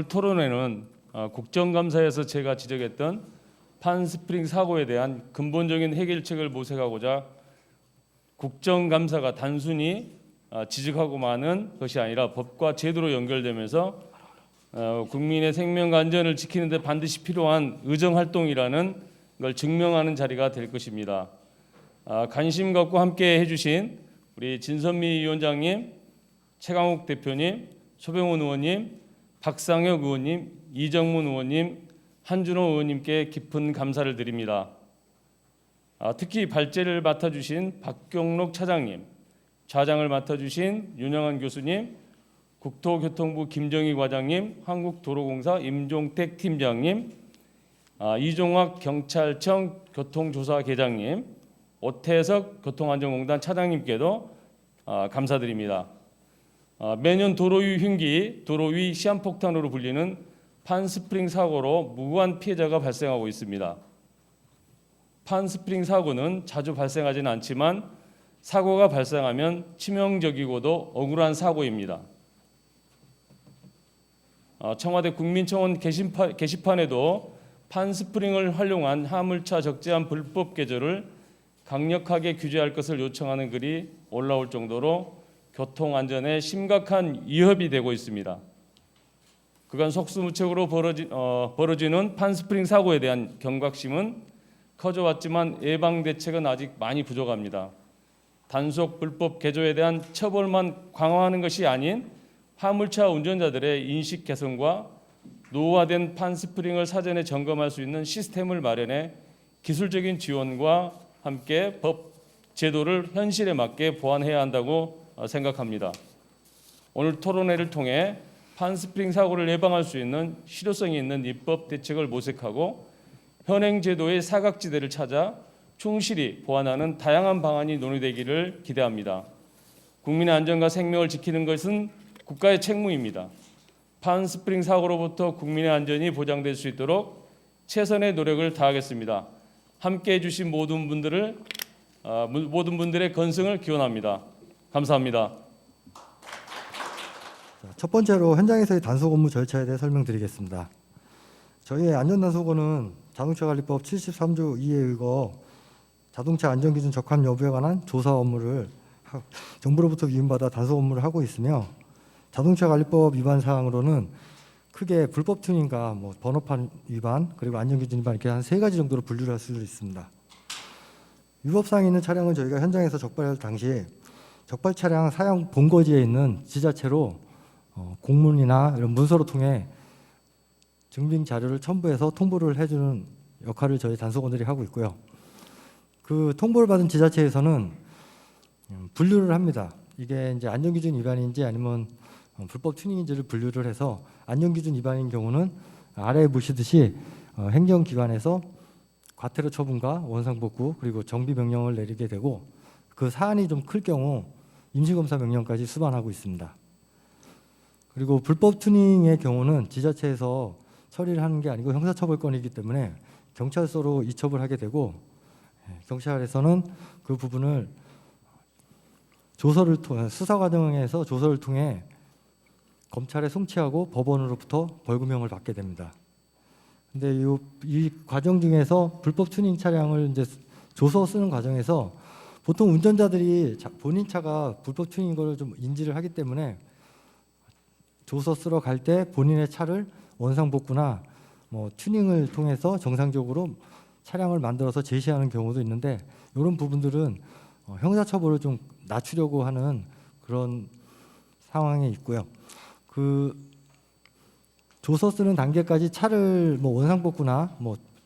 오늘 토론회는 국정감사에서 제가 지적했던 판스프링 사고에 대한 근본적인 해결책을 모색하고자 국정감사가 단순히 지적하고 마는 것이 아니라 법과 제도로 연결되면서 국민의 생명과 안전을 지키는 데 반드시 필요한 의정활동이라는 걸 증명하는 자리가 될 것입니다. 관심 갖고 함께 해주신 우리 진선미 위원장님, 최강욱 대표님, 소병훈 의원님, 박상혁 의원님, 이정문 의원님, 한준호 의원님께 깊은 감사를 드립니다. 특히 발제를 맡아주신 박경록 차장님, 좌장을 맡아주신 윤영한 교수님, 국토교통부 김정희 과장님, 한국도로공사 임종택 팀장님, 이종학 경찰청 교통조사계장님, 오태석 교통안전공단 차장님께도 감사드립니다. 매년 도로 위 흉기, 도로 위 시한폭탄으로 불리는 판스프링 사고로 무고한 피해자가 발생하고 있습니다. 판스프링 사고는 자주 발생하지는 않지만 사고가 발생하면 치명적이고도 억울한 사고입니다. 청와대 국민청원 게시판에도 판스프링을 활용한 화물차 적재한 불법 개조를 강력하게 규제할 것을 요청하는 글이 올라올 정도로 교통안전에 심각한 위협이 되고 있습니다. 그간 속수무책으로 벌어지는 판스프링 사고에 대한 경각심은 커져왔지만 예방 대책은 아직 많이 부족합니다. 단속 불법 개조에 대한 처벌만 강화하는 것이 아닌 화물차 운전자들의 인식 개선과 노후화된 판스프링을 사전에 점검할 수 있는 시스템을 마련해 기술적인 지원과 함께 법 제도를 현실에 맞게 보완해야 한다고 생각합니다. 오늘 토론회를 통해 판스프링 사고를 예방할 수 있는 실효성이 있는 입법 대책을 모색하고 현행 제도의 사각지대를 찾아 충실히 보완하는 다양한 방안이 논의되기를 기대합니다. 국민의 안전과 생명을 지키는 것은 국가의 책무입니다. 판스프링 사고로부터 국민의 안전이 보장될 수 있도록 최선의 노력을 다하겠습니다. 함께해 주신 모든 분들의 건승을 기원합니다. 감사합니다. 첫 번째로 현장에서의 단속 업무 절차에 대해 설명드리겠습니다. 저희의 안전단속원은 자동차관리법 73조 2에 의거 자동차 안전기준 적합 여부에 관한 조사 업무를 정부로부터 위임받아 단속 업무를 하고 있으며 자동차관리법 위반 사항으로는 크게 불법 튜닝과 번호판 위반 그리고 안전기준 위반 이렇게 한 3가지 정도로 분류를 할 수 있습니다. 위법사항이 있는 차량은 저희가 현장에서 적발할 당시 적발 차량 사용 본거지에 있는 지자체로 공문이나 이런 문서로 통해 증빙 자료를 첨부해서 통보를 해주는 역할을 저희 단속원들이 하고 있고요. 그 통보를 받은 지자체에서는 분류를 합니다. 이게 이제 안전기준 위반인지 아니면 불법 튜닝인지를 분류를 해서 안전기준 위반인 경우는 아래에 보시듯이 행정기관에서 과태료 처분과 원상복구 그리고 정비 명령을 내리게 되고 그 사안이 좀 클 경우 임시검사 명령까지 수반하고 있습니다. 그리고 불법 튜닝의 경우는 지자체에서 처리를 하는 게 아니고 형사처벌권이기 때문에 경찰서로 이첩을 하게 되고 경찰에서는 그 부분을 조서를 통해 수사 과정에서 조서를 통해 검찰에 송치하고 법원으로부터 벌금형을 받게 됩니다. 근데 이 과정 중에서 불법 튜닝 차량을 이제 조서 쓰는 과정에서 보통 운전자들이 본인 차가 불법 튜닝인 걸 좀 인지를 하기 때문에 조서 쓰러 갈 때 본인의 차를 원상복구나 튜닝을 통해서 정상적으로 차량을 만들어서 제시하는 경우도 있는데 이런 부분들은 형사처벌을 좀 낮추려고 하는 그런 상황에 있고요. 그 조서 쓰는 단계까지 차를 원상복구나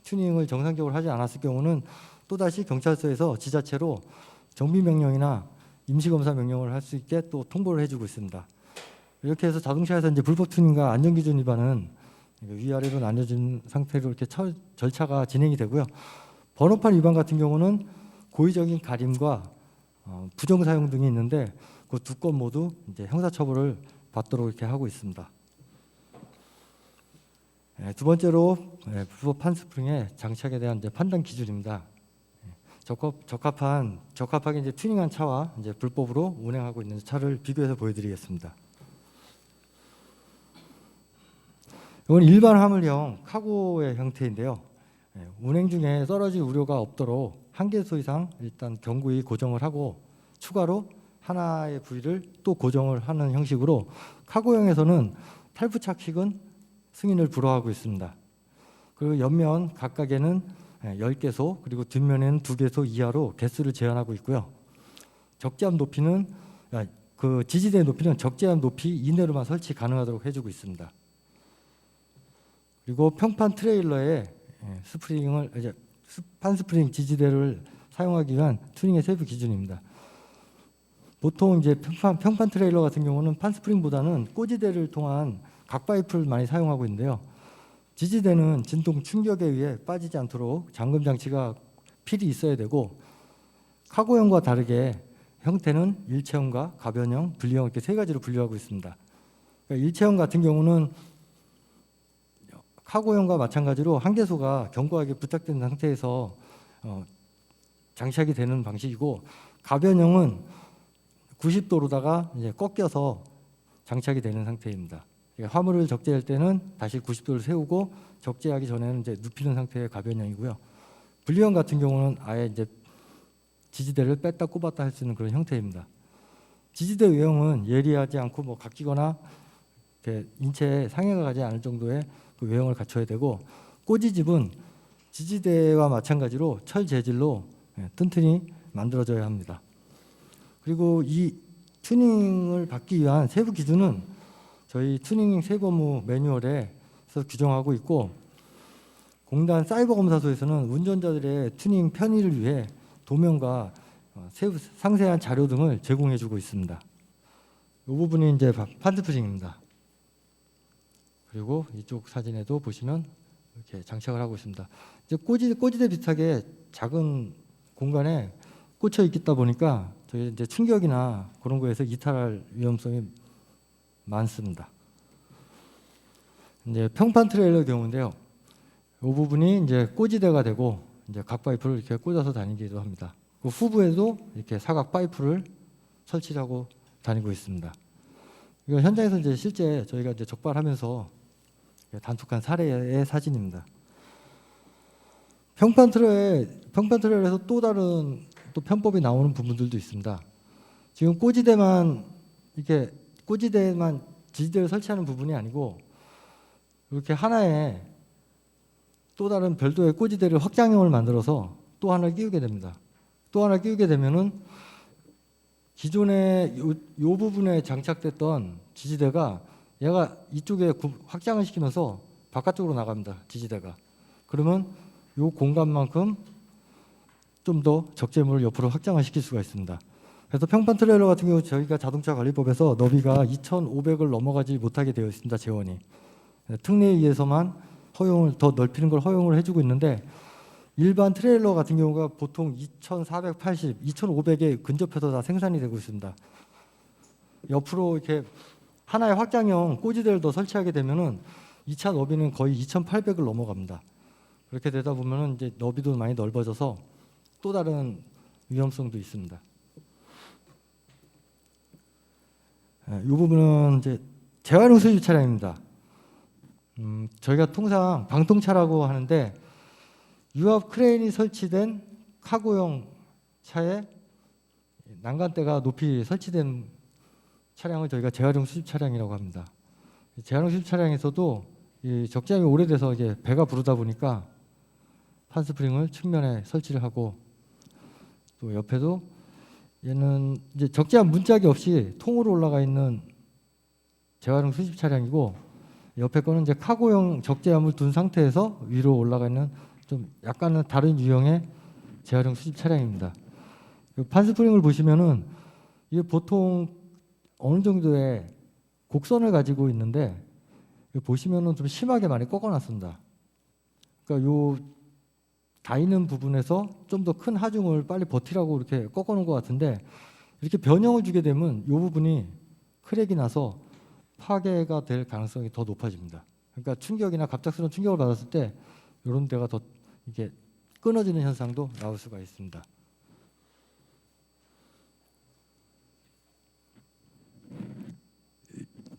튜닝을 정상적으로 하지 않았을 경우는 또다시 경찰서에서 지자체로 정비명령이나 임시검사 명령을 할 수 있게 또 통보를 해주고 있습니다. 이렇게 해서 자동차에서 이제 불법 튜닝과 안전기준 위반은 위아래로 나뉘어진 상태로 이렇게 절차가 진행이 되고요. 번호판 위반 같은 경우는 고의적인 가림과 부정 사용 등이 있는데 그 두 건 모두 이제 형사처벌을 받도록 이렇게 하고 있습니다. 두 번째로 불법 판스프링의 장착에 대한 이제 판단 기준입니다. 적합하게 이제 튜닝한 차와 이제 불법으로 운행하고 있는 차를 비교해서 보여드리겠습니다. 이건 일반 화물형 카고의 형태인데요. 운행 중에 떨어질 우려가 없도록 한 개소 이상 일단 견고히 고정을 하고 추가로 하나의 부위를 또 고정을 하는 형식으로 카고형에서는 탈부착식은 승인을 불허하고 있습니다. 그리고 옆면 각각에는 10개소 그리고 뒷면에는 2개소 이하로 개수를 제한하고 있고요. 적재함 높이는 그 지지대 높이는 적재함 높이 이내로만 설치 가능하도록 해주고 있습니다. 그리고 평판 트레일러에 스프링을 이제 판스프링 지지대를 사용하기 위한 튜닝의 세부 기준입니다. 보통 이제 평판 트레일러 같은 경우는 판스프링보다는 꼬지대를 통한 각파이프를 많이 사용하고 있는데요. 지지대는 진동 충격에 의해 빠지지 않도록 잠금 장치가 필히 있어야 되고 카고형과 다르게 형태는 일체형과 가변형, 분리형 이렇게 세 가지로 분류하고 있습니다. 그러니까 일체형 같은 경우는 카고형과 마찬가지로 한 개소가 견고하게 부착된 상태에서 장착이 되는 방식이고 가변형은 90도로다가 이제 꺾여서 장착이 되는 상태입니다. 화물을 적재할 때는 다시 90도를 세우고 적재하기 전에는 이제 눕히는 상태의 가변형이고요. 분리형 같은 경우는 아예 이제 지지대를 뺐다 꼽았다 할 수 있는 그런 형태입니다. 지지대 외형은 예리하지 않고 뭐 각기거나 인체에 상해가 가지 않을 정도의 그 외형을 갖춰야 되고 꼬지집은 지지대와 마찬가지로 철 재질로 튼튼히 만들어져야 합니다. 그리고 이 튜닝을 받기 위한 세부 기준은 저희 튜닝 세부 업무 매뉴얼에서 규정하고 있고 공단 사이버 검사소에서는 운전자들의 튜닝 편의를 위해 도면과 상세한 자료 등을 제공해주고 있습니다. 이 부분이 이제 판스프링입니다. 그리고 이쪽 사진에도 보시면 이렇게 장착을 하고 있습니다. 이제 꼬지대 비슷하게 작은 공간에 꽂혀 있다 보니까 저희 이제 충격이나 그런 거에서 이탈할 위험성이 많습니다. 이제 평판 트레일러 경우인데요. 이 부분이 이제 꼬지대가 되고 이제 각 파이프를 이렇게 꽂아서 다니기도 합니다. 그 후부에도 이렇게 사각 파이프를 설치하고 다니고 있습니다. 이거 현장에서 이제 실제 저희가 이제 적발하면서 단속한 사례의 사진입니다. 평판 트레일러에서 또 다른 또 편법이 나오는 부분들도 있습니다. 지금 꼬지대만 지지대를 설치하는 부분이 아니고 이렇게 하나의 또 다른 별도의 꼬지대를 확장형을 만들어서 또 하나 끼우게 됩니다. 또 하나 끼우게 되면은 기존에 요 부분에 장착됐던 지지대가 얘가 이쪽에 확장을 시키면서 바깥쪽으로 나갑니다. 지지대가. 그러면 요 공간만큼 좀 더 적재물을 옆으로 확장을 시킬 수가 있습니다. 그래서 평판 트레일러 같은 경우 저희가 자동차 관리법에서 너비가 2,500을 넘어가지 못하게 되어 있습니다. 재원이. 특례에 의해서만 허용을 더 넓히는 걸 허용을 해주고 있는데 일반 트레일러 같은 경우가 보통 2,480, 2,500에 근접해서 다 생산이 되고 있습니다. 옆으로 이렇게 하나의 확장형 꼬지대를 더 설치하게 되면은 2차 너비는 거의 2,800을 넘어갑니다. 그렇게 되다 보면은 이제 너비도 많이 넓어져서 또 다른 위험성도 있습니다. 이 부분은 이제 재활용 수집 차량입니다. 저희가 통상 방통차라고 하는데 유압 크레인이 설치된 카고형 차에 난간대가 높이 설치된 차량을 저희가 재활용 수집 차량이라고 합니다. 재활용 수집 차량에서도 이 적재함이 오래돼서 이게 배가 부르다 보니까 판스프링을 측면에 설치를 하고 또 옆에도 얘는 이제 적재함 문짝이 없이 통으로 올라가 있는 재활용 수집 차량이고 옆에 거는 이제 카고형 적재함을 둔 상태에서 위로 올라가 있는 좀 약간은 다른 유형의 재활용 수집 차량입니다. 판스프링을 보시면은 이게 보통 어느 정도의 곡선을 가지고 있는데 보시면은 좀 심하게 많이 꺾어놨습니다. 그러니까 요 닿이는 부분에서 좀 더 큰 하중을 빨리 버티라고 이렇게 꺾어놓은 것 같은데 이렇게 변형을 주게 되면 이 부분이 크랙이 나서 파괴가 될 가능성이 더 높아집니다. 그러니까 충격이나 갑작스러운 충격을 받았을 때 이런 데가 더 이게 끊어지는 현상도 나올 수가 있습니다.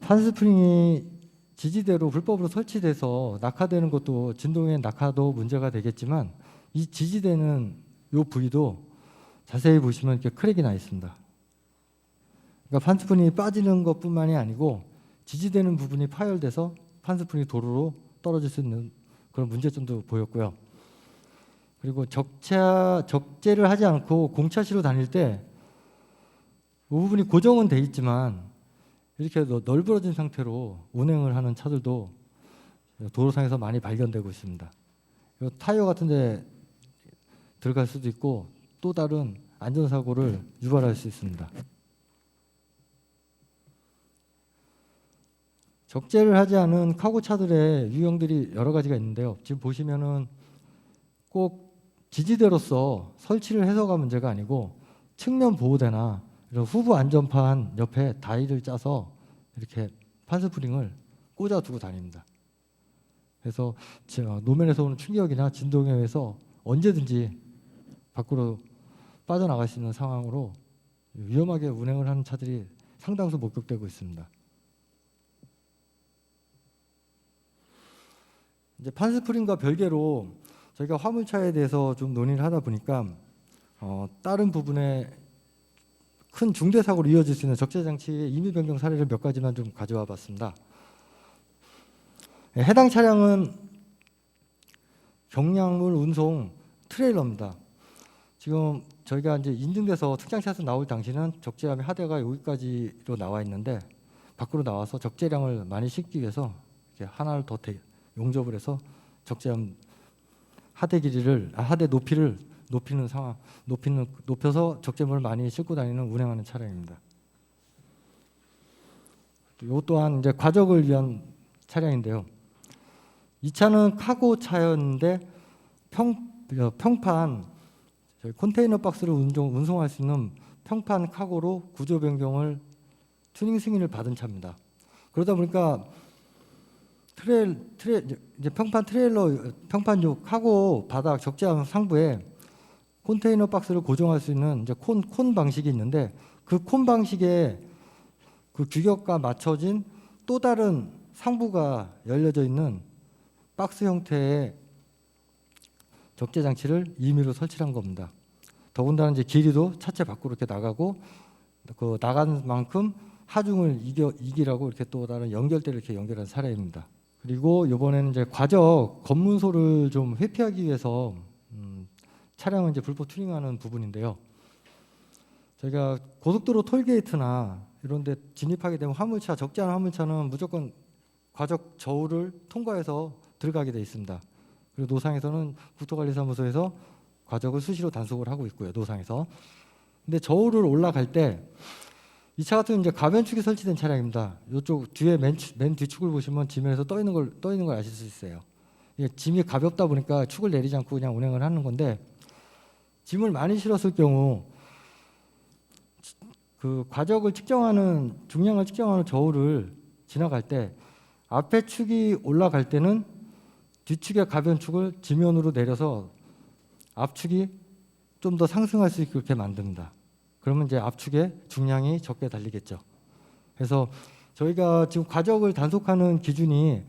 판스프링이 지지대로 불법으로 설치돼서 낙하되는 것도 진동의 낙하도 문제가 되겠지만 이 지지대는 이 부위도 자세히 보시면 이렇게 크랙이 나 있습니다. 그러니까 판스프링이 빠지는 것뿐만이 아니고 지지되는 부분이 파열돼서 판스프링이 도로로 떨어질 수 있는 그런 문제점도 보였고요. 그리고 적재를 하지 않고 공차시로 다닐 때 이 부분이 고정은 돼 있지만 이렇게 널브러진 상태로 운행을 하는 차들도 도로상에서 많이 발견되고 있습니다. 타이어 같은 데 들어갈 수도 있고 또 다른 안전사고를 유발할 수 있습니다. 적재를 하지 않은 카고차들의 유형들이 여러 가지가 있는데요. 지금 보시면은 꼭 지지대로서 설치를 해서가 문제가 아니고 측면 보호대나 이런 후부 안전판 옆에 다이를 짜서 이렇게 판스프링을 꽂아두고 다닙니다. 그래서 노면에서 오는 충격이나 진동에 의해서 언제든지 밖으로 빠져나갈 수 있는 상황으로 위험하게 운행을 하는 차들이 상당수 목격되고 있습니다. 이제 판스프링과 별개로 저희가 화물차에 대해서 좀 논의를 하다 보니까 다른 부분에 큰 중대 사고로 이어질 수 있는 적재 장치의 임의 변경 사례를 몇 가지만 좀 가져와 봤습니다. 해당 차량은 경량물 운송 트레일러입니다. 지금 저희가 이제 인증돼서 특장샷에 나올 당시는 적재함의 하대가 여기까지로 나와 있는데 밖으로 나와서 적재량을 많이 싣기 위해서 이렇게 하나를 더 용접을 해서 적재함 하대 길이를 하대 높이를 높이는 상황, 높여서 적재물을 많이 싣고 다니는 운행하는 차량입니다. 이 또한 이제 과적을 위한 차량인데요. 이 차는 카고 차였는데 평판 컨테이너 박스를 운송할 수 있는 평판 카고로 구조 변경을 튜닝 승인을 받은 차입니다. 그러다 보니까 이제 평판 카고 바닥 적재함 상부에 컨테이너 박스를 고정할 수 있는 이제 콘 방식이 있는데 그 콘 방식의 그 규격과 맞춰진 또 다른 상부가 열려져 있는 박스 형태의 적재 장치를 임의로 설치한 겁니다. 더군다나 이제 길이도 차체 밖으로 이렇게 나가고 그 나간 만큼 하중을 이기라고 이렇게 또 다른 연결대를 이렇게 연결한 사례입니다. 그리고 이번에는 이제 과적 검문소를 좀 회피하기 위해서 차량을 이제 불법 튜닝하는 부분인데요. 저희가 고속도로 톨게이트나 이런 데 진입하게 되면 화물차, 적재한 화물차는 무조건 과적 저울을 통과해서 들어가게 돼 있습니다. 그리고 노상에서는 국토관리사무소에서 과적을 수시로 단속을 하고 있고요. 노상에서. 근데 저울을 올라갈 때 이 차 같은 이제 가변축이 설치된 차량입니다. 이쪽 뒤에 맨 뒤축을 보시면 지면에서 떠 있는 걸 아실 수 있어요. 이게 짐이 가볍다 보니까 축을 내리지 않고 그냥 운행을 하는 건데 짐을 많이 실었을 경우 그 과적을 측정하는 중량을 측정하는 저울을 지나갈 때 앞에 축이 올라갈 때는 뒤축의 가변축을 지면으로 내려서 앞축이 좀 더 상승할 수 있게 그렇게 만듭니다. 그러면 이제 앞축의 중량이 적게 달리겠죠. 그래서 저희가 지금 과적을 단속하는 기준이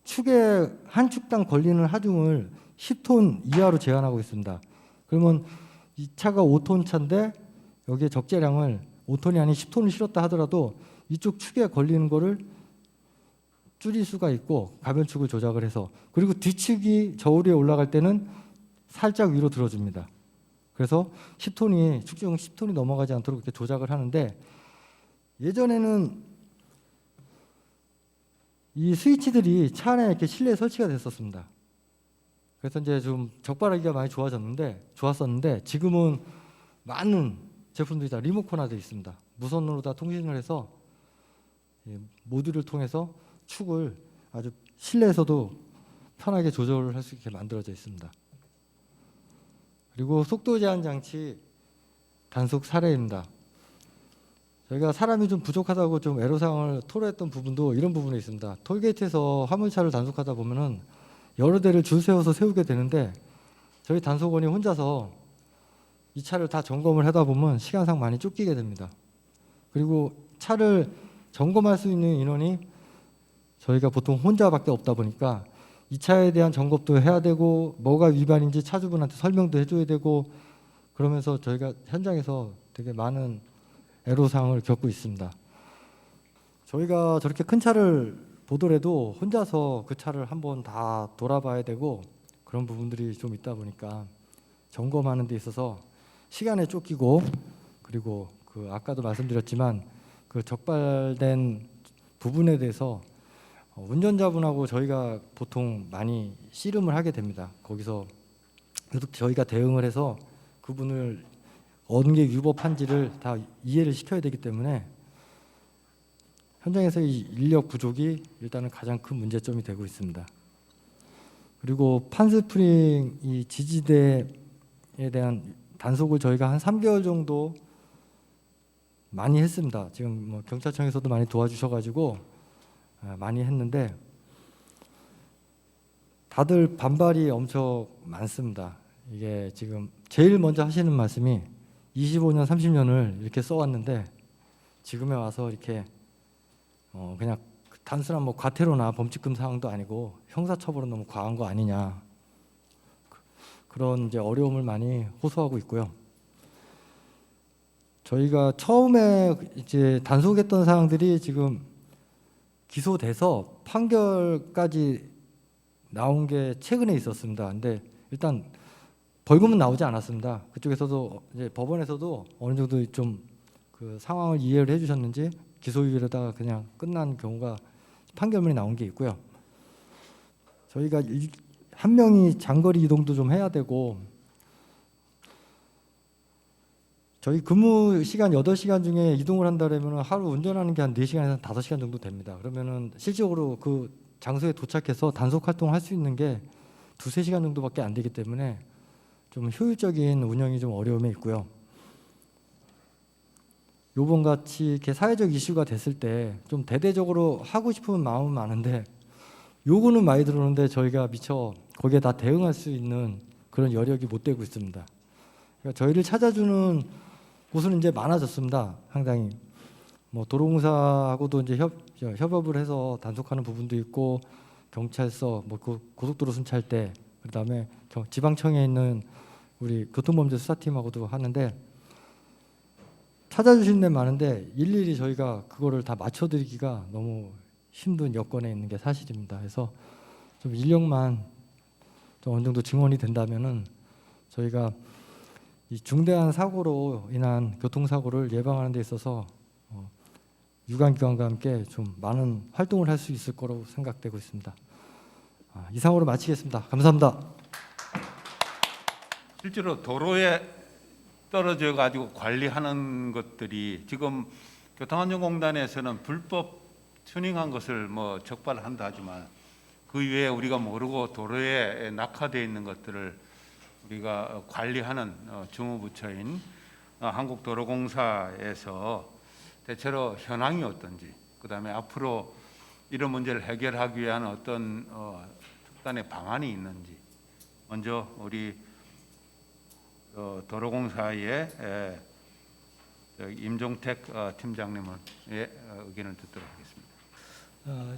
축에 한 축당 걸리는 하중을 10톤 이하로 제한하고 있습니다. 그러면 이 차가 5톤 차인데 여기에 적재량을 5톤이 아닌 10톤을 실었다 하더라도 이쪽 축에 걸리는 거를 줄일 수가 있고 가변축을 조작을 해서 그리고 뒤축이 저울 위에 올라갈 때는 살짝 위로 들어줍니다. 그래서 10톤이 축중 10톤이 넘어가지 않도록 이렇게 조작을 하는데 예전에는 이 스위치들이 차 안에 이렇게 실내에 설치가 됐었습니다. 그래서 이제 좀 적발하기가 많이 좋았었는데 지금은 많은 제품들이 다 리모컨화되어 있습니다. 무선으로 다 통신을 해서 모듈을 통해서 축을 아주 실내에서도 편하게 조절을 할 수 있게 만들어져 있습니다. 그리고 속도 제한 장치 단속 사례입니다. 저희가 사람이 좀 부족하다고 좀 애로사항을 토로했던 부분도 이런 부분에 있습니다. 톨게이트에서 화물차를 단속하다 보면은 여러 대를 줄 세워서 세우게 되는데 저희 단속원이 혼자서 이 차를 다 점검을 하다 보면 시간상 많이 쫓기게 됩니다. 그리고 차를 점검할 수 있는 인원이 저희가 보통 혼자밖에 없다 보니까 이 차에 대한 점검도 해야 되고 뭐가 위반인지 차주분한테 설명도 해줘야 되고 그러면서 저희가 현장에서 되게 많은 애로사항을 겪고 있습니다. 저희가 저렇게 큰 차를 보더라도 혼자서 그 차를 한번 다 돌아봐야 되고 그런 부분들이 좀 있다 보니까 점검하는 데 있어서 시간에 쫓기고 그리고 그 아까도 말씀드렸지만 그 적발된 부분에 대해서 운전자분하고 저희가 보통 많이 씨름을 하게 됩니다. 거기서 계속 저희가 대응을 해서 그분을 어느 게 위법한지를 다 이해를 시켜야 되기 때문에 현장에서의 인력 부족이 일단은 가장 큰 문제점이 되고 있습니다. 그리고 판스프링 이 지지대에 대한 단속을 저희가 한 3개월 정도 많이 했습니다. 지금 뭐 경찰청에서도 많이 도와주셔가지고 많이 했는데 다들 반발이 엄청 많습니다. 이게 지금 제일 먼저 하시는 말씀이 25년, 30년을 이렇게 써왔는데 지금에 와서 이렇게 그냥 단순한 뭐 과태료나 범칙금 사항도 아니고 형사처벌은 너무 과한 거 아니냐 그런 이제 어려움을 많이 호소하고 있고요. 저희가 처음에 이제 단속했던 사항들이 지금 기소돼서 판결까지 나온 게 최근에 있었습니다. 근데 일단 벌금은 나오지 않았습니다. 그쪽에서도 이제 법원에서도 어느 정도 좀 그 상황을 이해를 해주셨는지 기소유예로다가 그냥 끝난 경우가 판결문이 나온 게 있고요. 저희가 한 명이 장거리 이동도 좀 해야 되고 저희 근무 시간 8시간 중에 이동을 한다면 하루 운전하는 게 한 4시간에서 5시간 정도 됩니다. 그러면은 실질적으로 그 장소에 도착해서 단속 활동을 할 수 있는 게 2-3시간 정도밖에 안 되기 때문에 좀 효율적인 운영이 좀 어려움이 있고요. 요번 같이 이렇게 사회적 이슈가 됐을 때 좀 대대적으로 하고 싶은 마음은 많은데 요구는 많이 들어오는데 저희가 미처 거기에 다 대응할 수 있는 그런 여력이 못 되고 있습니다. 그러니까 저희를 찾아주는 곳은 이제 많아졌습니다. 상당히 뭐 도로공사하고도 이제 협업을 해서 단속하는 부분도 있고 경찰서, 뭐 고속도로 순찰대, 그다음에 지방청에 있는 우리 교통범죄 수사팀하고도 하는데 찾아주시는 데 많은데 일일이 저희가 그거를 다 맞춰드리기가 너무 힘든 여건에 있는 게 사실입니다. 그래서 좀 인력만 좀 어느 정도 증원이 된다면은 저희가 이 중대한 사고로 인한 교통사고를 예방하는 데 있어서 유관기관과 함께 좀 많은 활동을 할 수 있을 거라고 생각되고 있습니다. 이상으로 마치겠습니다. 감사합니다. 실제로 도로에 떨어져 가지고 관리하는 것들이 지금 교통안전공단에서는 불법 튜닝한 것을 뭐 적발한다 하지만 그 이외에 우리가 모르고 도로에 낙하되어 있는 것들을 우리가 관리하는 주무부처인 한국도로공사에서 대체로 현황이 어떤지, 그다음에 앞으로 이런 문제를 해결하기 위한 어떤 특단의 방안이 있는지 먼저 우리 도로공사의 임종택 팀장님의 의견을 듣도록 하겠습니다.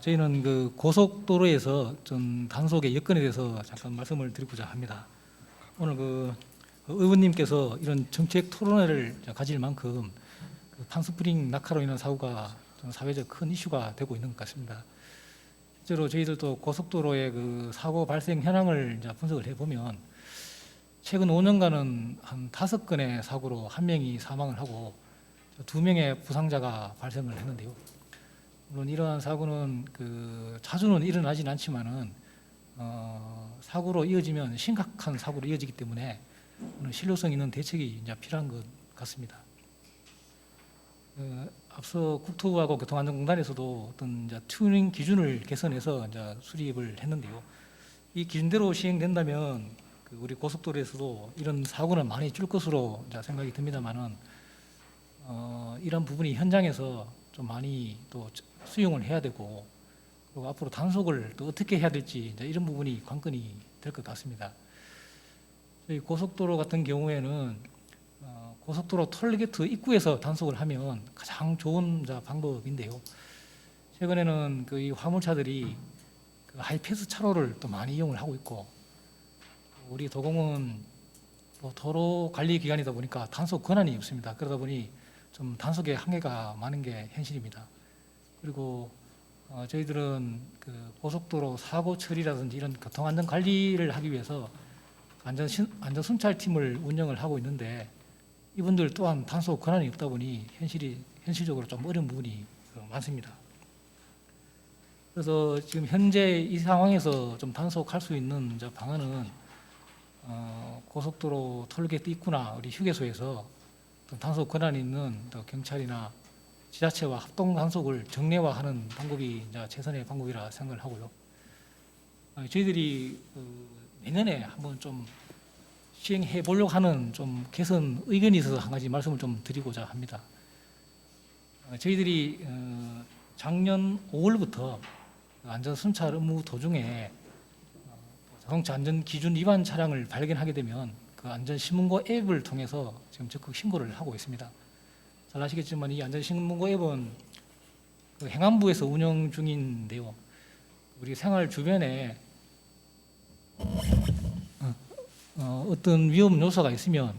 저희는 그 고속도로에서 좀 단속의 여건에 대해서 잠깐 말씀을 드리고자 합니다. 오늘 그 의원님께서 이런 정책 토론회를 가질 만큼 그 판스프링 낙하로 인한 사고가 좀 사회적 큰 이슈가 되고 있는 것 같습니다. 실제로 저희들도 고속도로의 그 사고 발생 현황을 이제 분석을 해보면 최근 5년간은 한 5건의 사고로 1명이 사망을 하고 2명의 부상자가 발생을 했는데요. 물론 이러한 사고는 그 자주는 일어나진 않지만은 사고로 이어지면 심각한 사고로 이어지기 때문에 실효성 있는 대책이 이제 필요한 것 같습니다. 앞서 국토부하고 교통안전공단에서도 어떤 이제 튜닝 기준을 개선해서 이제 수립을 했는데요. 이 기준대로 시행된다면 우리 고속도로에서도 이런 사고는 많이 줄 것으로 이제 생각이 듭니다만은 이런 부분이 현장에서 좀 많이 또 수용을 해야 되고 그리고 앞으로 단속을 또 어떻게 해야 될지 이제 이런 부분이 관건이 될 것 같습니다. 저희 고속도로 같은 경우에는 고속도로 톨게이트 입구에서 단속을 하면 가장 좋은 방법인데요. 최근에는 그 이 화물차들이 그 하이패스 차로를 또 많이 이용을 하고 있고, 우리 도공은 또 도로 관리 기관이다 보니까 단속 권한이 없습니다. 그러다 보니 좀 단속에 한계가 많은 게 현실입니다. 그리고 저희들은 그 고속도로 사고 처리라든지 이런 교통안전 관리를 하기 위해서 안전순찰팀을 운영을 하고 있는데, 이분들 또한 단속 권한이 없다 보니 현실적으로 좀 어려운 부분이 많습니다. 그래서 지금 현재 이 상황에서 좀 단속할 수 있는 방안은 고속도로 톨게이트 입구나 우리 휴게소에서 단속 권한이 있는 경찰이나 지자체와 합동 단속을 정례화하는 방법이 이제 최선의 방법이라 생각을 하고요. 저희들이 내년에 한번 좀 시행해 보려고 하는 좀 개선 의견이 있어서 한 가지 말씀을 좀 드리고자 합니다. 저희들이 작년 5월부터 안전 순찰 업무 도중에 자동차 안전 기준 위반 차량을 발견하게 되면 그 안전 신문고 앱을 통해서 지금 적극 신고를 하고 있습니다. 잘 아시겠지만 이 안전 신문고 앱은 그 행안부에서 운영 중인데요. 우리 생활 주변에 어떤 위험 요소가 있으면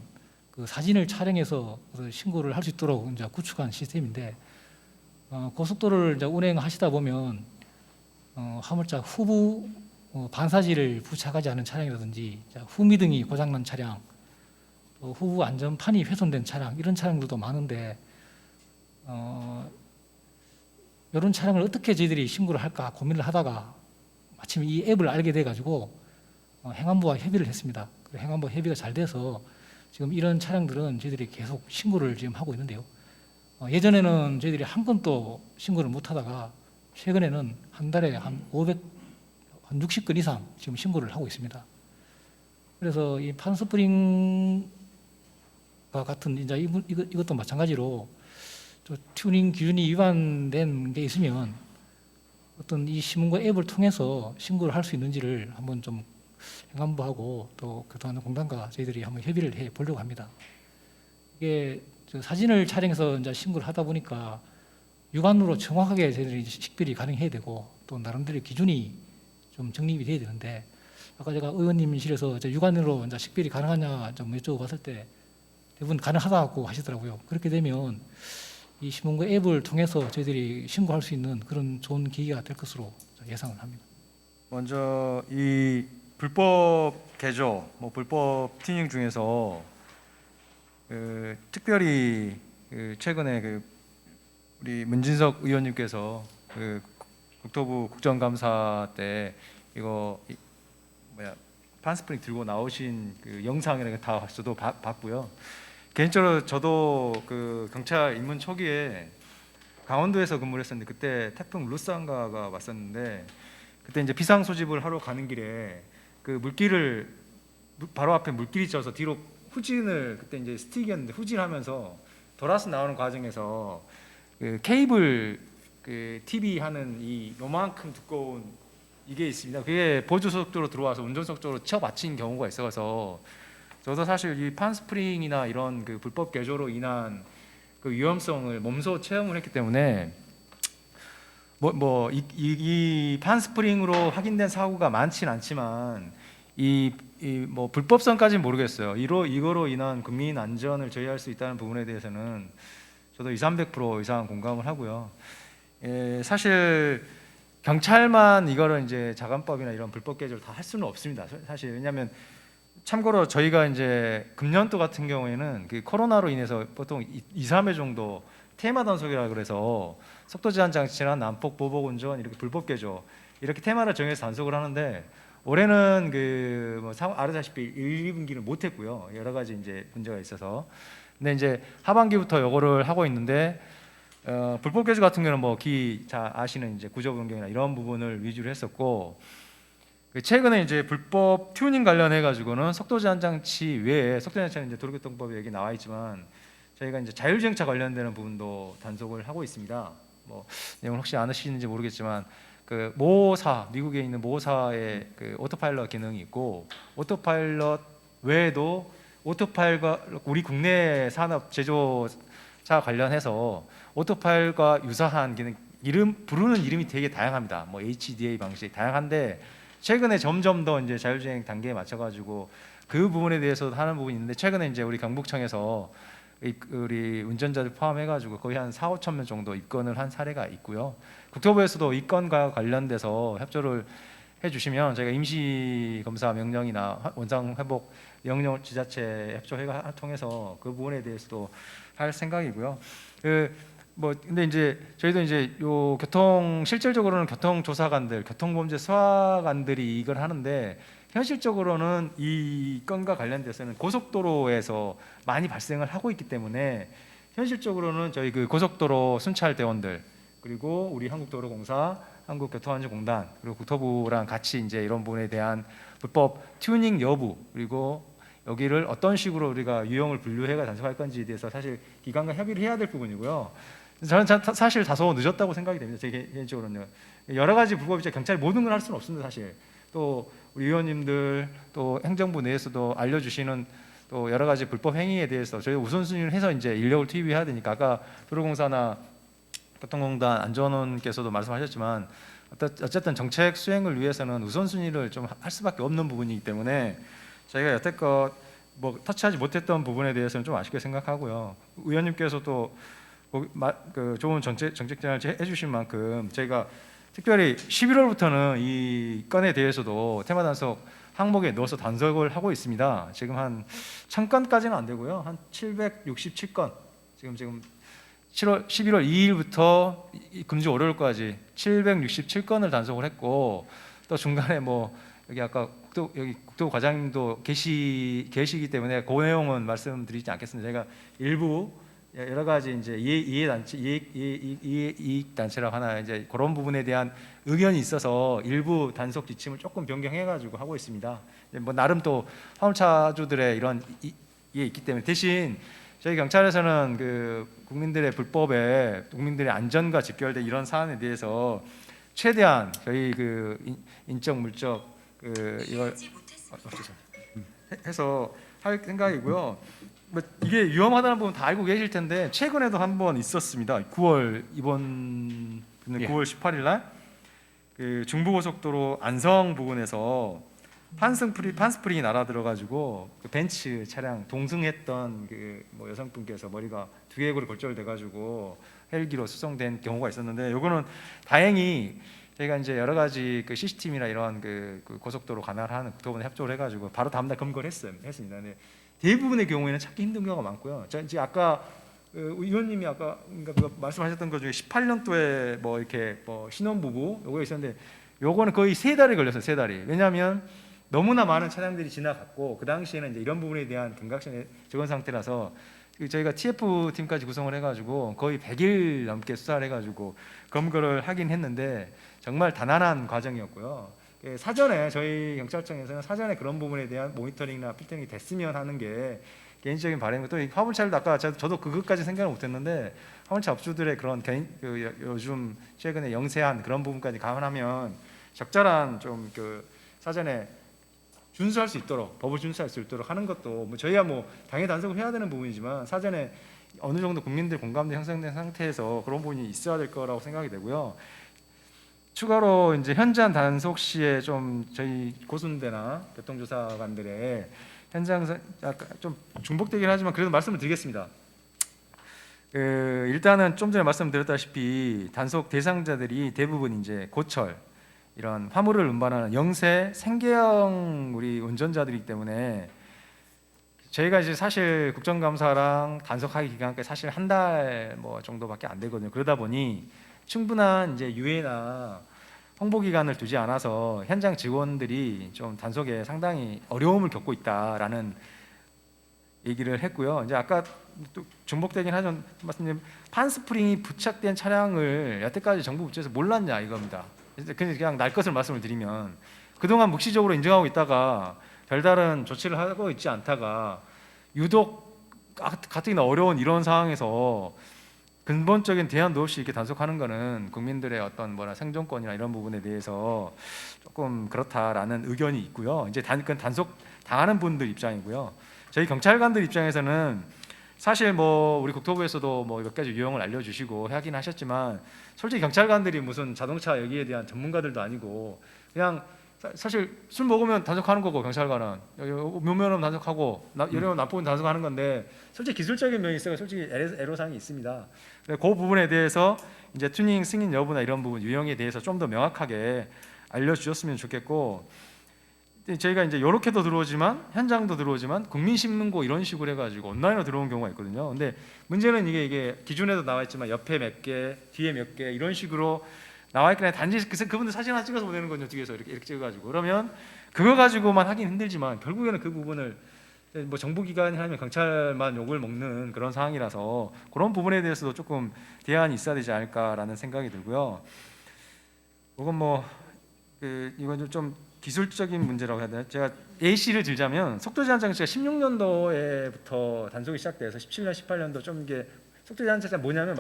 그 사진을 촬영해서 신고를 할 수 있도록 이제 구축한 시스템인데, 고속도로를 이제 운행하시다 보면 화물차 후부 반사지를 부착하지 않은 차량이라든지 후미등이 고장난 차량, 또 후부 안전판이 훼손된 차량, 이런 차량들도 많은데 이런 차량을 어떻게 저희들이 신고를 할까 고민을 하다가 마침 이 앱을 알게 돼가지고 행안부와 협의를 했습니다. 행안부 협의가 잘 돼서 지금 이런 차량들은 저희들이 계속 신고를 지금 하고 있는데요. 예전에는 저희들이 한 건도 신고를 못 하다가 최근에는 한 달에 한 60건 이상 지금 신고를 하고 있습니다. 그래서 이 판스프링과 같은 이제 이것도 마찬가지로 튜닝 기준이 위반된 게 있으면 어떤 이 신문고 앱을 통해서 신고를 할 수 있는지를 한번 좀 행안부하고 또 교통안전공단과 저희들이 한번 협의를 해 보려고 합니다. 이게 사진을 촬영해서 이제 신고를 하다 보니까 육안으로 정확하게 저희들이 식별이 가능해야 되고 또 나름대로 기준이 좀 정립이 돼야 되는데, 아까 제가 의원님실에서 육안으로 이제 식별이 가능하냐 좀 여쭤봤을 때 대부분 가능하다고 하시더라고요. 그렇게 되면 이 신문고 앱을 통해서 저희들이 신고할 수 있는 그런 좋은 계기가 될 것으로 예상을 합니다. 먼저 이 불법 개조, 불법 튜닝 중에서 특별히 최근에 우리 문진석 의원님께서 국토부 국정감사 때 이거 판스프링 들고 나오신 영상이나 다 저도 봤고요. 개인적으로 저도 경찰 입문 초기에 강원도에서 근무를 했었는데 그때 태풍 루산가가 왔었는데 그때 이제 비상 소집을 하러 가는 길에 물길을 바로 앞에 물길이 져서 뒤로 후진을, 그때 이제 스틱이었는데 후진하면서 돌아서 나오는 과정에서 케이블 TV 하는 이 요만큼 두꺼운 이게 있습니다. 그게 보조속도로 들어와서 운전석도로 치어 맞힌 경우가 있어서 저도 사실 이 판스프링이나 이런 불법 개조로 인한 위험성을 몸소 체험을 했기 때문에 이 판스프링으로 확인된 사고가 많지는 않지만 불법성까지는 모르겠어요. 이거로 인한 국민 안전을 저해할 수 있다는 부분에 대해서는 저도 200~300% 이상 공감을 하고요. 사실 경찰만 이거를 이제 자간법이나 이런 불법 개조를 다 할 수는 없습니다. 사실 왜냐하면 참고로 저희가 이제 금년도 같은 경우에는 코로나로 인해서 보통 2~3회 정도 테마 단속이라 그래서 속도 제한 장치나 난폭 보복 운전 이렇게 불법 개조 이렇게 테마를 정해서 단속을 하는데, 올해는 아시다시피 1, 2분기는 못 했고요. 여러 가지 이제 문제가 있어서. 근데 이제 하반기부터 요거를 하고 있는데 불법 개조 같은 경우는 잘 아시는 이제 구조 변경이나 이런 부분을 위주로 했었고, 최근에 이제 불법 튜닝 관련해 가지고는 속도 제한 장치 외에, 속도 제한 장치는 이제 도로교통법에 여기 나와 있지만 저희가 이제 자율주행차 관련되는 부분도 단속을 하고 있습니다. 내용을 혹시 아시는지 모르겠지만 미국에 있는 모사의 오토파일럿 기능이 있고, 오토파일럿 외에도 오토파일과 우리 국내 산업 제조차 관련해서 오토파일과 유사한 기능 부르는 이름이 되게 다양합니다. 뭐 HDA 방식 다양한데 최근에 점점 더 이제 자율주행 단계에 맞춰가지고 그 부분에 대해서 하는 부분이 있는데 최근에 이제 우리 경북청에서 우리 운전자들 포함해가지고 거의 한 4~5천 명 정도 입건을 한 사례가 있고요. 국토부에서도 이 건과 관련돼서 협조를 해주시면 저희가 임시 검사 명령이나 원상 회복 명령 지자체 협조회가 통해서 그 부분에 대해서도 할 생각이고요. 근데 이제 저희도 이제 요 실질적으로는 교통조사관들, 교통범죄 수사관들이 이걸 하는데 현실적으로는 이 건과 관련돼서는 고속도로에서 많이 발생을 하고 있기 때문에 현실적으로는 저희 그 고속도로 순찰 대원들 그리고 우리 한국도로공사, 한국교통안전공단 그리고 국토부랑 같이 이제 이런 부분에 대한 불법 튜닝 여부 그리고 여기를 어떤 식으로 우리가 유형을 분류해가 단속할 건지에 대해서 사실 기관과 협의를 해야 될 부분이고요. 저는 사실 다소 늦었다고 생각이 됩니다. 제 개인적으로는요. 여러 가지 불법이죠. 경찰이 모든 걸 할 수는 없습니다. 사실 또 우리 의원님들 또 행정부 내에서도 알려주시는 또 여러 가지 불법 행위에 대해서 저희 우선순위를 해서 이제 인력을 투입해야 되니까 아까 도로공사나 교통공단 안전원께서도 말씀하셨지만 어쨌든 정책 수행을 위해서는 우선순위를 좀 할 수밖에 없는 부분이기 때문에 저희가 여태껏 뭐 터치하지 못했던 부분에 대해서는 좀 아쉽게 생각하고요. 의원님께서도 그 좋은 정책 제안을 해주신 만큼 저희가 특별히 11월부터는 이 건에 대해서도 테마 단속 항목에 넣어서 단속을 하고 있습니다. 지금 한 1000건까지는 안 되고요. 한 767건 지금 11월 2일부터 금주 월요일까지 767건을 단속을 했고 또 중간에 뭐 여기 아까 국토부 과장님도 계시기 때문에 그 내용은 말씀드리지 않겠습니다. 제가 일부 여러 가지 이제 이익 단체라고 하나 이제 그런 부분에 대한 의견이 있어서 일부 단속 지침을 조금 변경해가지고 하고 있습니다. 뭐 나름 또 화물차주들의 이런 이게 있기 때문에 대신 저희 경찰에서는 그 국민들의 불법에 국민들의 안전과 직결된 이런 사안에 대해서 최대한 저희 그 인적 물적 이걸 해서 할 생각이고요. 뭐 이게 위험하다는 부분 다 알고 계실 텐데 최근에도 한번 있었습니다. 이번 9월 18일 날그 중부고속도로 안성 부근에서 판스프링이 날아들어가지고 그 벤츠 차량 동승했던 그 뭐 여성분께서 머리가 두개골이 골절돼가지고 헬기로 수송된 경우가 있었는데 요거는 다행히 저희가 이제 여러 가지 그 CCTV나 이런 그 고속도로 관할하는 국토부에 협조를 해가지고 바로 다음날 검거를 했습니다. 근데 대부분의 경우에는 찾기 힘든 경우가 많고요. 이제 아까 의원님이 아까 그러니까 말씀하셨던 것 중에 18년도에 뭐 이렇게 뭐 신혼부부 요거 있었는데 요거는 거의 3달이 걸렸어요. 3달이. 왜냐하면 너무나 많은 차량들이 지나갔고 그 당시에는 이제 이런 부분에 대한 경각심에 적은 상태라서 저희가 TF 팀까지 구성을 해가지고 거의 100일 넘게 수사를 해가지고 검거를 하긴 했는데 정말 단안한 과정이었고요. 사전에 저희 경찰청에서는 사전에 그런 부분에 대한 모니터링이나 필터링이 됐으면 하는 게 개인적인 바람이고 또 화물차들도 아까 저도 그것까지 생각을 못했는데 화물차 업주들의 그런 요즘 최근에 영세한 그런 부분까지 감안하면 적절한 좀 그 사전에 준수할 수 있도록 법을 준수할 수 있도록 하는 것도 뭐 저희야 뭐 당연히 단속을 해야 되는 부분이지만 사전에 어느 정도 국민들 공감대 형성된 상태에서 그런 부분이 있어야 될 거라고 생각이 되고요. 추가로 이제 현장 단속 시에 좀 저희 고순대나 교통조사관들의 현장에서 약간 좀 중복되긴 하지만 그래도 말씀을 드리겠습니다. 일단은 좀 전에 말씀드렸다시피 단속 대상자들이 대부분 이제 고철 이런 화물을 운반하는 영세 생계형 우리 운전자들이기 때문에 저희가 이제 사실 국정감사랑 단속하기 기간까지 사실 한 달 뭐 정도밖에 안 되거든요. 그러다 보니 충분한 이제 유예나 홍보 기간을 두지 않아서 현장 직원들이 좀 단속에 상당히 어려움을 겪고 있다라는 얘기를 했고요. 이제 아까 또 중복되긴 하죠. 말씀드린 판스프링이 부착된 차량을 여태까지 정부 부처에서 몰랐냐 이겁니다. 그냥 날 것을 말씀을 드리면 그동안 묵시적으로 인정하고 있다가 별다른 조치를 하고 있지 않다가 유독 가뜩이나 어려운 이런 상황에서 근본적인 대안도 없이 이렇게 단속하는 거는 국민들의 어떤 생존권이나 이런 부분에 대해서 조금 그렇다라는 의견이 있고요. 이제 그건 단속 당하는 분들 입장이고요. 저희 경찰관들 입장에서는 사실 뭐 우리 국토부에서도 뭐 몇 가지 유형을 알려주시고 하긴 하셨지만 솔직히 경찰관들이 무슨 자동차 여기에 대한 전문가들도 아니고 그냥 사실 술 먹으면 단속하는 거고 경찰관은 묘면은 단속하고 여러 나쁘면 단속하는 건데 솔직히 기술적인 면이 있어요. 솔직히 애로사항이 있습니다. 그 부분에 대해서 이제 튜닝 승인 여부나 이런 부분 유형에 대해서 좀 더 명확하게 알려주셨으면 좋겠고 저희가 이제 이렇게도 들어오지만 현장도 들어오지만 국민신문고 이런 식으로 해가지고 온라인으로 들어온 경우가 있거든요. 근데 문제는 이게 기준에도 나와 있지만 옆에 몇 개, 뒤에 몇 개 이런 식으로 나와 있거나 단지 그분들 사진 하나 찍어서 보내는 거죠. 뒤에서 이렇게 찍어가지고 그러면 그거 가지고만 하긴 힘들지만 결국에는 그 부분을 뭐 정부기관이 하면 경찰만 욕을 먹는 그런 상황이라서 그런 부분에 대해서도 조금 대안이 있어야 되지 않을까라는 생각이 들고요. 이건 뭐 이건 좀 기술적인 문제라고 해야 되나? 제가 AC를 들자면 속도 제한 장치가 16년도에부터 단속이 시작돼서 17년, 18년도 좀 이게 속도 제한 장치가 뭐냐면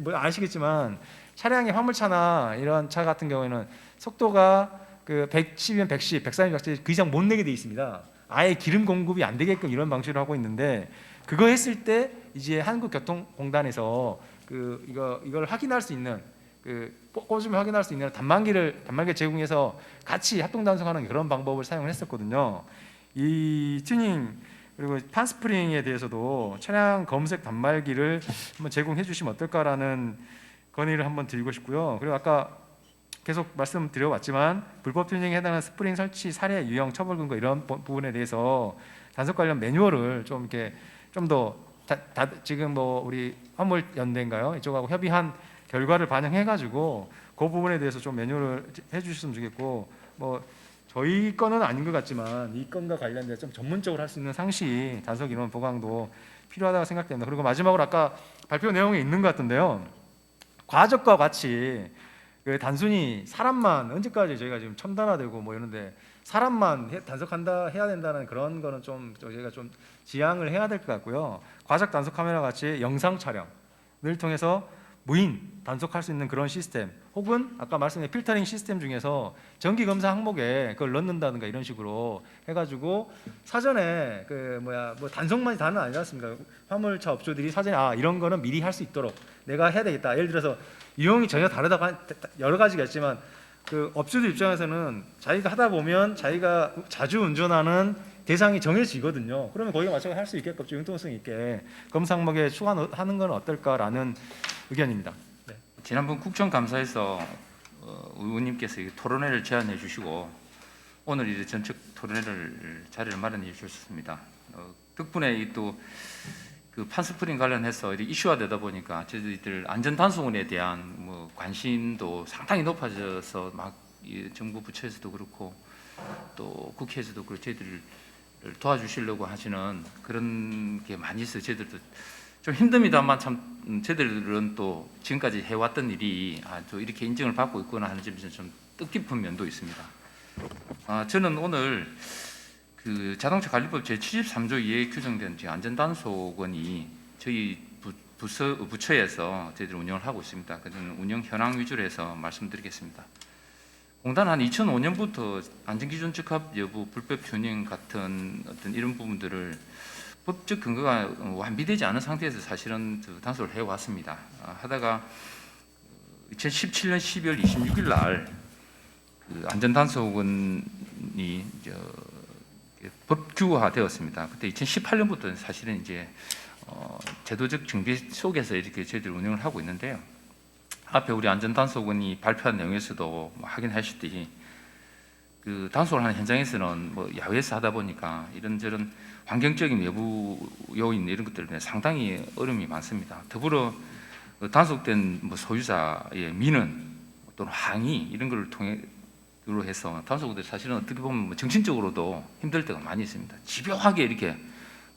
뭐 아시겠지만 차량이 화물차나 이런 차 같은 경우에는 속도가 그 110이면 110, 130, 그 이상 못 내게 돼 있습니다. 아예 기름 공급이 안 되게끔 이런 방식으로 하고 있는데 그거 했을 때 이제 한국교통공단에서 이걸 확인할 수 있는 꽂으면 확인할 수 있는 단말기를 제공해서 같이 합동 단속하는 그런 방법을 사용을 했었거든요. 이 튜닝 그리고 판스프링에 대해서도 차량 검색 단말기를 한번 제공해 주시면 어떨까라는 건의를 한번 드리고 싶고요. 그리고 아까 계속 말씀드려왔지만 불법 튜닝에 해당하는 스프링 설치 사례 유형 처벌 근거 이런 부분에 대해서 단속 관련 매뉴얼을 좀 이렇게 좀 더 지금 뭐 우리 화물연대인가요? 이쪽하고 협의한 결과를 반영해가지고 그 부분에 대해서 좀 매뉴얼을 해주셨으면 좋겠고 뭐 저희 건은 아닌 것 같지만 이 건과 관련돼서 좀 전문적으로 할 수 있는 상시 단속 인원 보강도 필요하다고 생각됩니다. 그리고 마지막으로 아까 발표 내용에 있는 것 같은데요. 과적과 같이 단순히 사람만 언제까지 저희가 지금 첨단화되고 뭐 이런데 사람만 단속한다 해야 된다는 그런 거는 좀 저희가 좀 지양을 해야 될 것 같고요. 과적 단속 카메라 같이 영상 촬영을 통해서 무인 단속할 수 있는 그런 시스템 혹은 아까 말씀드린 필터링 시스템 중에서 정기 검사 항목에 그걸 넣는다든가 이런 식으로 해가지고 사전에 뭐 단속만이 다는 아니지 않습니까? 화물차 업주들이 사전에 이런 거는 미리 할 수 있도록 내가 해야 되겠다. 예를 들어서 유형이 전혀 다르다고 여러 가지가 있지만 그 업주들 입장에서는 자기가 하다 보면 자기가 자주 운전하는 대상이 정해지거든요. 그러면 거기에 맞춰서 할 수 있게끔 융통성 있게 검사 항목에 추가하는 건 어떨까라는 의견입니다. 네. 지난번 국정감사에서 의원님께서 토론회를 제안해 주시고 오늘 이제 전체 토론회를 자리를 마련해 주셨습니다. 덕분에 또 그 판스프링 관련해서 이슈화되다 보니까 저희들 안전단속원에 대한 뭐 관심도 상당히 높아져서 막 정부 부처에서도 그렇고 또 국회에서도 그렇고 저희들을 도와주시려고 하시는 그런 게 많이 있어요. 저희들도 좀 힘듭니다만 참 저희들은 또 지금까지 해왔던 일이 또 이렇게 인정을 받고 있구나 하는 점에서 좀 뜻깊은 면도 있습니다. 저는 오늘 그 자동차 관리법 제73조 2에 규정된 안전단속원이 저희 부처에서 저희들 운영을 하고 있습니다. 그래서 운영 현황 위주로 해서 말씀드리겠습니다. 공단은 한 2005년부터 안전기준 적합 여부, 불법 튜닝 같은 어떤 이런 부분들을 법적 근거가 완비되지 않은 상태에서 사실은 단속을 해왔습니다. 하다가 2017년 12월 26일 날 그 안전단속원이 법규화되었습니다. 그때 2018년부터 사실은 이제 제도적 준비 속에서 이렇게 저희들 운영을 하고 있는데요. 앞에 우리 안전단속원이 발표한 내용에서도 확인하셨듯이 그 단속을 하는 현장에서는 뭐 야외에서 하다 보니까 이런저런 환경적인 외부 요인 이런 것들 때문에 상당히 어려움이 많습니다. 더불어 단속된 뭐 소유자의 민원 또는 항의 이런 것을 통해로 해서 단속원들이 사실은 어떻게 보면 뭐 정신적으로도 힘들 때가 많이 있습니다. 집요하게 이렇게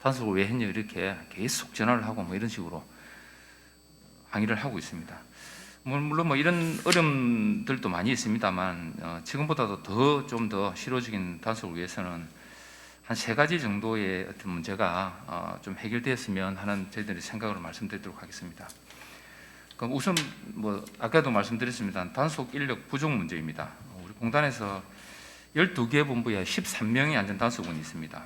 단속을 왜 했냐 이렇게 계속 전화를 하고 뭐 이런 식으로 항의를 하고 있습니다. 물론 뭐 이런 어려움들도 많이 있습니다만 지금보다도 좀 더 실효적인 단속을 위해서는 한 3가지 정도의 어떤 문제가 좀 해결되었으면 하는 저희들의 생각으로 말씀드리도록 하겠습니다. 그럼 우선 뭐 아까도 말씀드렸습니다. 단속 인력 부족 문제입니다. 우리 공단에서 12개 본부에 13명의 안전단속원이 있습니다.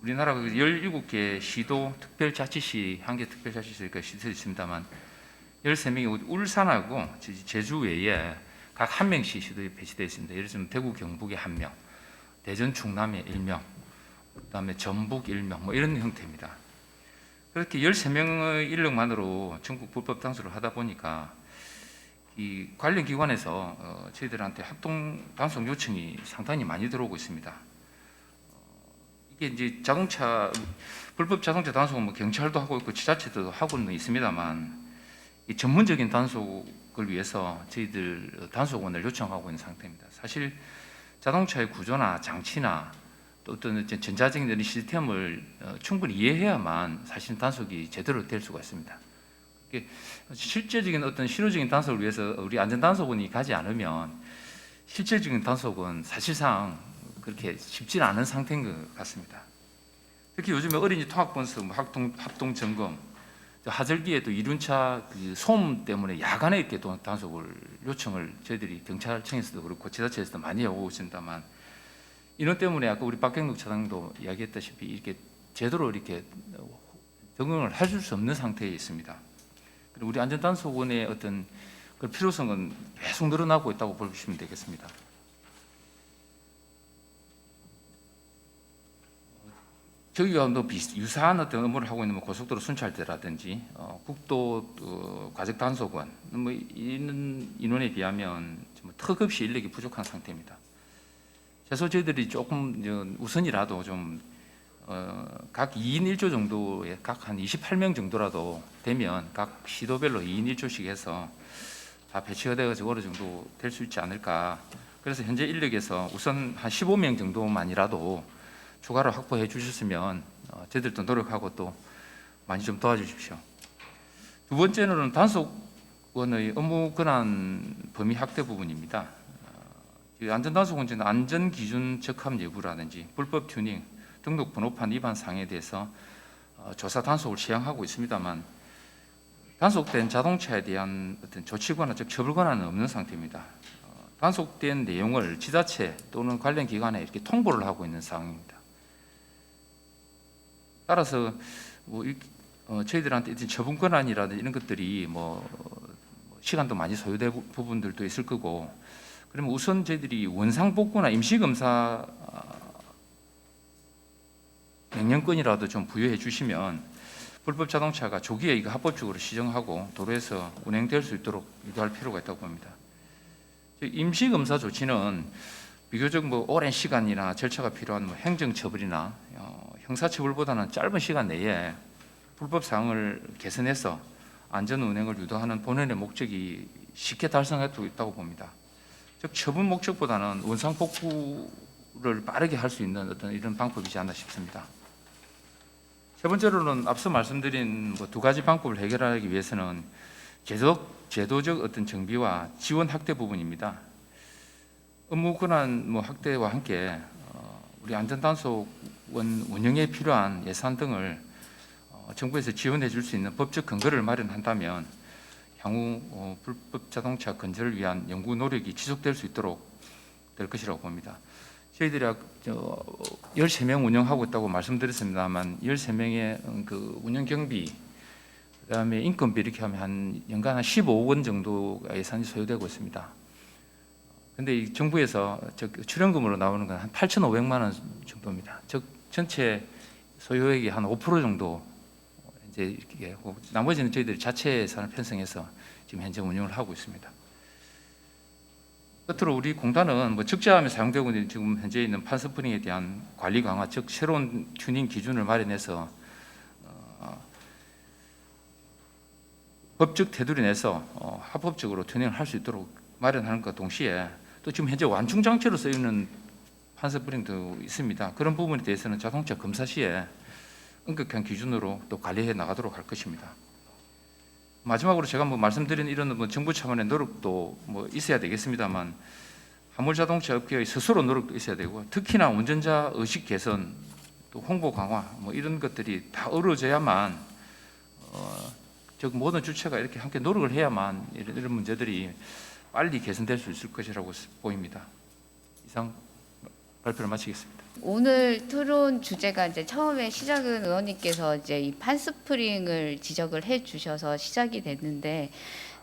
우리나라 17개 시도 특별자치시, 한 개 특별자치시가 시설이 있습니다만 13명이 울산하고 제주 외에 각 한 명씩 시도에 배치되어 있습니다. 예를 들면 대구 경북에 1명, 대전 충남에 1명, 그다음에 전북 1명 뭐 이런 형태입니다. 그렇게 13명의 인력만으로 전국 불법 단속을 하다 보니까 이 관련 기관에서 저희들한테 합동 단속 요청이 상당히 많이 들어오고 있습니다. 이게 이제 불법 자동차 단속은 뭐 경찰도 하고 있고 지자체도 하고는 있습니다만 이 전문적인 단속을 위해서 저희들 단속원을 요청하고 있는 상태입니다. 사실 자동차의 구조나 장치나 또 어떤 전자적인 이런 시스템을 충분히 이해해야만 사실 단속이 제대로 될 수가 있습니다. 실제적인 어떤 실효적인 단속을 위해서 우리 안전단속원이 가지 않으면 실제적인 단속은 사실상 그렇게 쉽지는 않은 상태인 것 같습니다. 특히 요즘에 어린이 통학번수, 합동 점검, 하절기에 또 이륜차 소음 때문에 야간에 이렇게 또 단속을 요청을 저희들이 경찰청에서도 그렇고 지자체에서도 많이 오고 있습니다만 이런 때문에 아까 우리 박경록 차장도 이야기했다시피 이렇게 제대로 이렇게 적응을 해줄 수 없는 상태에 있습니다. 그리고 우리 안전단속원의 어떤 그 필요성은 계속 늘어나고 있다고 보시면 되겠습니다. 저희가 유사한 어떤 업무를 하고 있는 뭐 고속도로 순찰대라든지 국도 과적 단속원 뭐 이런 인원에 비하면 턱없이 인력이 부족한 상태입니다. 최소 저희들이 조금 우선이라도 좀 각 2인 1조 정도에 각 한 28명 정도라도 되면 각 시도별로 2인 1조씩 해서 다 배치가 되어서 어느 정도 될 수 있지 않을까. 그래서 현재 인력에서 우선 한 15명 정도만이라도 추가로 확보해 주셨으면 저희들도 노력하고 또 많이 좀 도와주십시오. 두 번째는 단속원의 업무 권한 범위 확대 부분입니다. 안전단속원은 안전기준 적합 예부라든지 불법 튜닝, 등록 번호판 위반 사항에 대해서 조사 단속을 시행하고 있습니다만 단속된 자동차에 대한 어떤 조치 권한, 즉 처벌 권한은 없는 상태입니다. 단속된 내용을 지자체 또는 관련 기관에 이렇게 통보를 하고 있는 상황입니다. 따라서 저희들한테 처분 권한이라든지 이런 것들이 시간도 많이 소요될 부분들도 있을 거고, 그러면 우선 저희들이 원상복구나 임시검사 명령권이라도 좀 부여해 주시면 불법 자동차가 조기에 이거 합법적으로 시정하고 도로에서 운행될 수 있도록 유도할 필요가 있다고 봅니다. 임시검사 조치는 비교적 오랜 시간이나 절차가 필요한 행정처벌이나 형사처벌보다는 짧은 시간 내에 불법 사항을 개선해서 안전 운행을 유도하는 본연의 목적이 쉽게 달성할 수 있다고 봅니다. 즉 처분 목적보다는 원상복구를 빠르게 할 수 있는 어떤 이런 방법이지 않나 싶습니다. 세 번째로는 앞서 말씀드린 두 가지 방법을 해결하기 위해서는 제도적 어떤 정비와 지원 확대 부분입니다. 업무 권한 확대와 함께 우리 안전단속원 운영에 필요한 예산 등을 정부에서 지원해 줄 수 있는 법적 근거를 마련한다면 향후 불법 자동차 건절을 위한 연구 노력이 지속될 수 있도록 될 것이라고 봅니다. 저희들이 13명 운영하고 있다고 말씀드렸습니다만 13명의 그 운영 경비, 그다음에 인건비 이렇게 하면 한 연간 한 15억 원 정도 예산이 소요되고 있습니다. 근데 이 정부에서 출연금으로 나오는 건 한 8,500만 원 정도입니다. 즉 전체 소요액이 한 5% 정도 이제 이렇게 하고, 나머지는 저희들이 자체 예산을 편성해서 지금 현재 운영을 하고 있습니다. 끝으로 우리 공단은 적재함에 사용되고 있는 지금 현재 있는 판스프링에 대한 관리 강화, 즉 새로운 튜닝 기준을 마련해서 법적 테두리 내에서 합법적으로 튜닝을 할 수 있도록 마련하는 것과 동시에 또 지금 현재 완충 장치로 쓰이는 판스프링도 있습니다. 그런 부분에 대해서는 자동차 검사 시에 엄격한 기준으로 또 관리해 나가도록 할 것입니다. 마지막으로 제가 말씀드린 이런 정부 차원의 노력도 있어야 되겠습니다만 화물자동차 업계의 스스로 노력도 있어야 되고, 특히나 운전자 의식 개선, 또 홍보 강화 이런 것들이 다 어우러져야만 즉 모든 주체가 이렇게 함께 노력을 해야만 이런 문제들이 빨리 개선될 수 있을 것이라고 보입니다. 이상 발표를 마치겠습니다. 오늘 토론 주제가 이제 처음에 시작은 의원님께서 이제 이 판스프링을 지적을 해 주셔서 시작이 됐는데,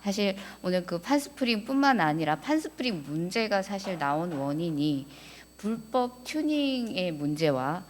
사실 오늘 그 판스프링뿐만 아니라 판스프링 문제가 사실 나온 원인이 불법 튜닝의 문제와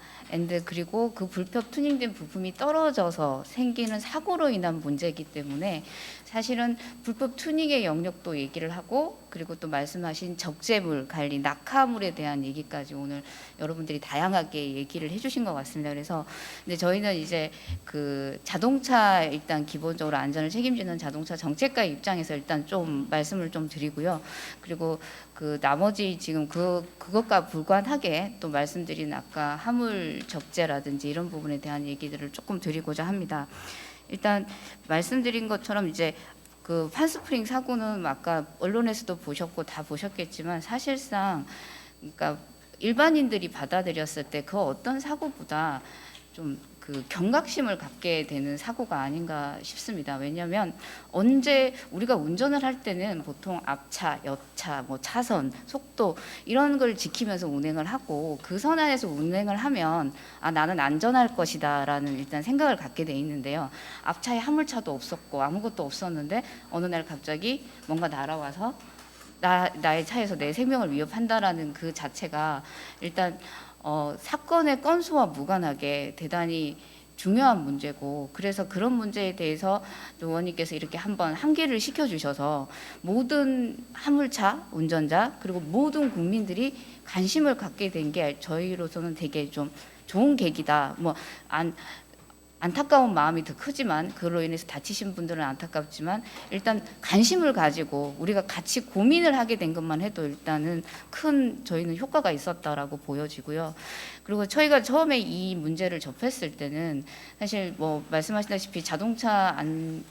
그리고 그 불법 튜닝된 부품이 떨어져서 생기는 사고로 인한 문제이기 때문에, 사실은 불법 튜닝의 영역도 얘기를 하고, 그리고 또 말씀하신 적재물 관리, 낙하물에 대한 얘기까지 오늘 여러분들이 다양하게 얘기를 해주신 것 같습니다. 그래서 근데 저희는 이제 그 자동차 일단 기본적으로 안전을 책임지는 자동차 정책가의 입장에서 일단 좀 말씀을 좀 드리고요. 그리고 그 나머지 지금 그것과 불관하게 또 말씀드린 아까 화물 적재라든지 이런 부분에 대한 얘기들을 조금 드리고자 합니다. 일단 말씀드린 것처럼 이제 그 판스프링 사고는 아까 언론에서도 보셨고 다 보셨겠지만, 사실상 그러니까 일반인들이 받아들였을 때 그 어떤 사고보다 좀 그 경각심을 갖게 되는 사고가 아닌가 싶습니다. 왜냐하면 언제 우리가 운전을 할 때는 보통 앞차, 옆차, 뭐 차선, 속도 이런 걸 지키면서 운행을 하고, 그 선 안에서 운행을 하면 아 나는 안전할 것이다라는 일단 생각을 갖게 돼 있는데요. 앞차에 화물차도 없었고 아무것도 없었는데 어느 날 갑자기 뭔가 날아와서 나의 차에서 내 생명을 위협한다라는 그 자체가 일단 사건의 건수와 무관하게 대단히 중요한 문제고, 그래서 그런 문제에 대해서 의원님께서 이렇게 한번 한계를 시켜주셔서 모든 화물차 운전자 그리고 모든 국민들이 관심을 갖게 된 게 저희로서는 되게 좀 좋은 계기다. 뭐 안타까운 마음이 더 크지만, 그로 인해서 다치신 분들은 안타깝지만 일단 관심을 가지고 우리가 같이 고민을 하게 된 것만 해도 일단은 큰 저희는 효과가 있었다라고 보여지고요. 그리고 저희가 처음에 이 문제를 접했을 때는 사실 뭐 말씀하시다시피 자동차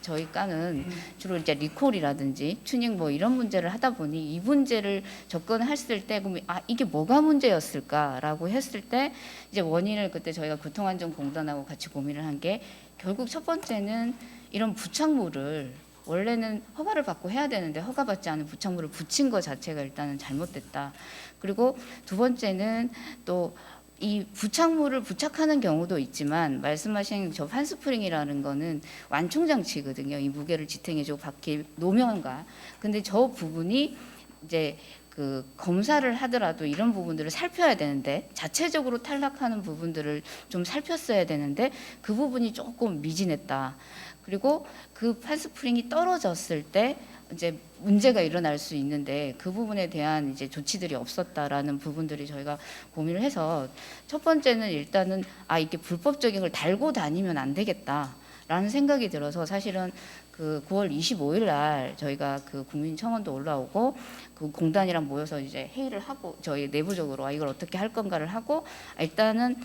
저희 과는 주로 이제 리콜이라든지 튜닝 뭐 이런 문제를 하다 보니 이 문제를 접근했을 때 그럼 이게 뭐가 문제였을까라고 했을 때 이제 원인을 그때 저희가 교통안전공단하고 같이 고민을 한 게, 결국 첫 번째는 이런 부착물을 원래는 허가를 받고 해야 되는데 허가받지 않은 부착물을 붙인 것 자체가 일단은 잘못됐다. 그리고 두 번째는 또 이 부착물을 부착하는 경우도 있지만, 말씀하신 저 판스프링이라는 거는 완충 장치거든요. 이 무게를 지탱해주고 바퀴 노면과. 근데 저 부분이 이제 그 검사를 하더라도 이런 부분들을 살펴야 되는데, 자체적으로 탈락하는 부분들을 좀 살폈어야 되는데 그 부분이 조금 미진했다. 그리고 그 판스프링이 떨어졌을 때 이제 문제가 일어날 수 있는데 그 부분에 대한 이제 조치들이 없었다라는 부분들이 저희가 고민을 해서, 첫 번째는 일단은 이게 불법적인 걸 달고 다니면 안 되겠다라는 생각이 들어서, 사실은 그 9월 25일 날 저희가 그 국민청원도 올라오고 그 공단이랑 모여서 이제 회의를 하고 저희 내부적으로 이걸 어떻게 할 건가를 하고, 일단은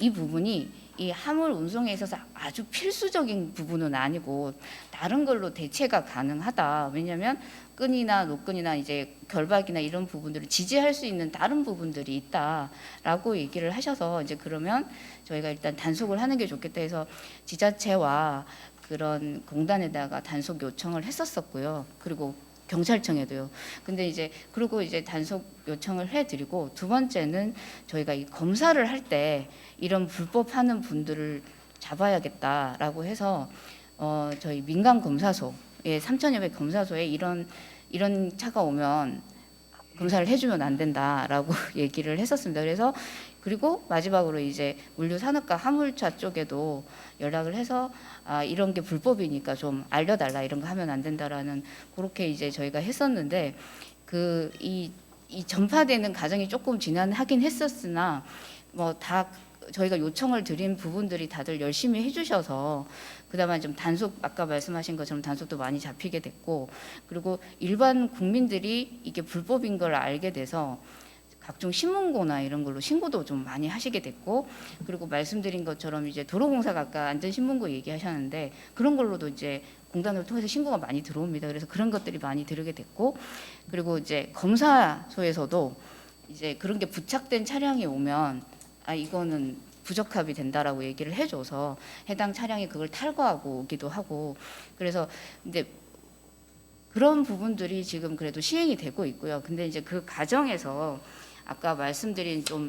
이 부분이 이 화물 운송에 있어서 아주 필수적인 부분은 아니고 다른 걸로 대체가 가능하다. 왜냐하면 끈이나 노끈이나 이제 결박이나 이런 부분들을 지지할 수 있는 다른 부분들이 있다라고 얘기를 하셔서, 이제 그러면 저희가 일단 단속을 하는 게 좋겠다 해서 지자체와 그런 공단에다가 단속 요청을 했었었고요. 그리고 경찰청에도요. 근데 이제 그리고 이제 단속 요청을 해드리고, 두 번째는 저희가 이 검사를 할 때 이런 불법하는 분들을 잡아야겠다라고 해서 저희 민간 검사소, 3,000여 개 검사소에 이런 차가 오면 검사를 해주면 안 된다라고 얘기를 했었습니다. 그래서 그리고 마지막으로 이제 물류산업과 화물차 쪽에도 연락을 해서 이런 게 불법이니까 좀 알려달라, 이런 거 하면 안 된다라는 그렇게 이제 저희가 했었는데, 그 이 전파되는 과정이 조금 지난하긴 했었으나 뭐 다 저희가 요청을 드린 부분들이 다들 열심히 해주셔서 그다음에 좀 단속, 아까 말씀하신 것처럼 단속도 많이 잡히게 됐고, 그리고 일반 국민들이 이게 불법인 걸 알게 돼서 각종 신문고나 이런 걸로 신고도 좀 많이 하시게 됐고, 그리고 말씀드린 것처럼 이제 도로공사가 아까 안전신문고 얘기하셨는데 그런 걸로도 이제 공단을 통해서 신고가 많이 들어옵니다. 그래서 그런 것들이 많이 들게 됐고, 그리고 이제 검사소에서도 이제 그런 게 부착된 차량이 오면 이거는 부적합이 된다라고 얘기를 해줘서 해당 차량이 그걸 탈거하고 오기도 하고, 그래서 근데 그런 부분들이 지금 그래도 시행이 되고 있고요. 근데 이제 그 과정에서 아까 말씀드린 좀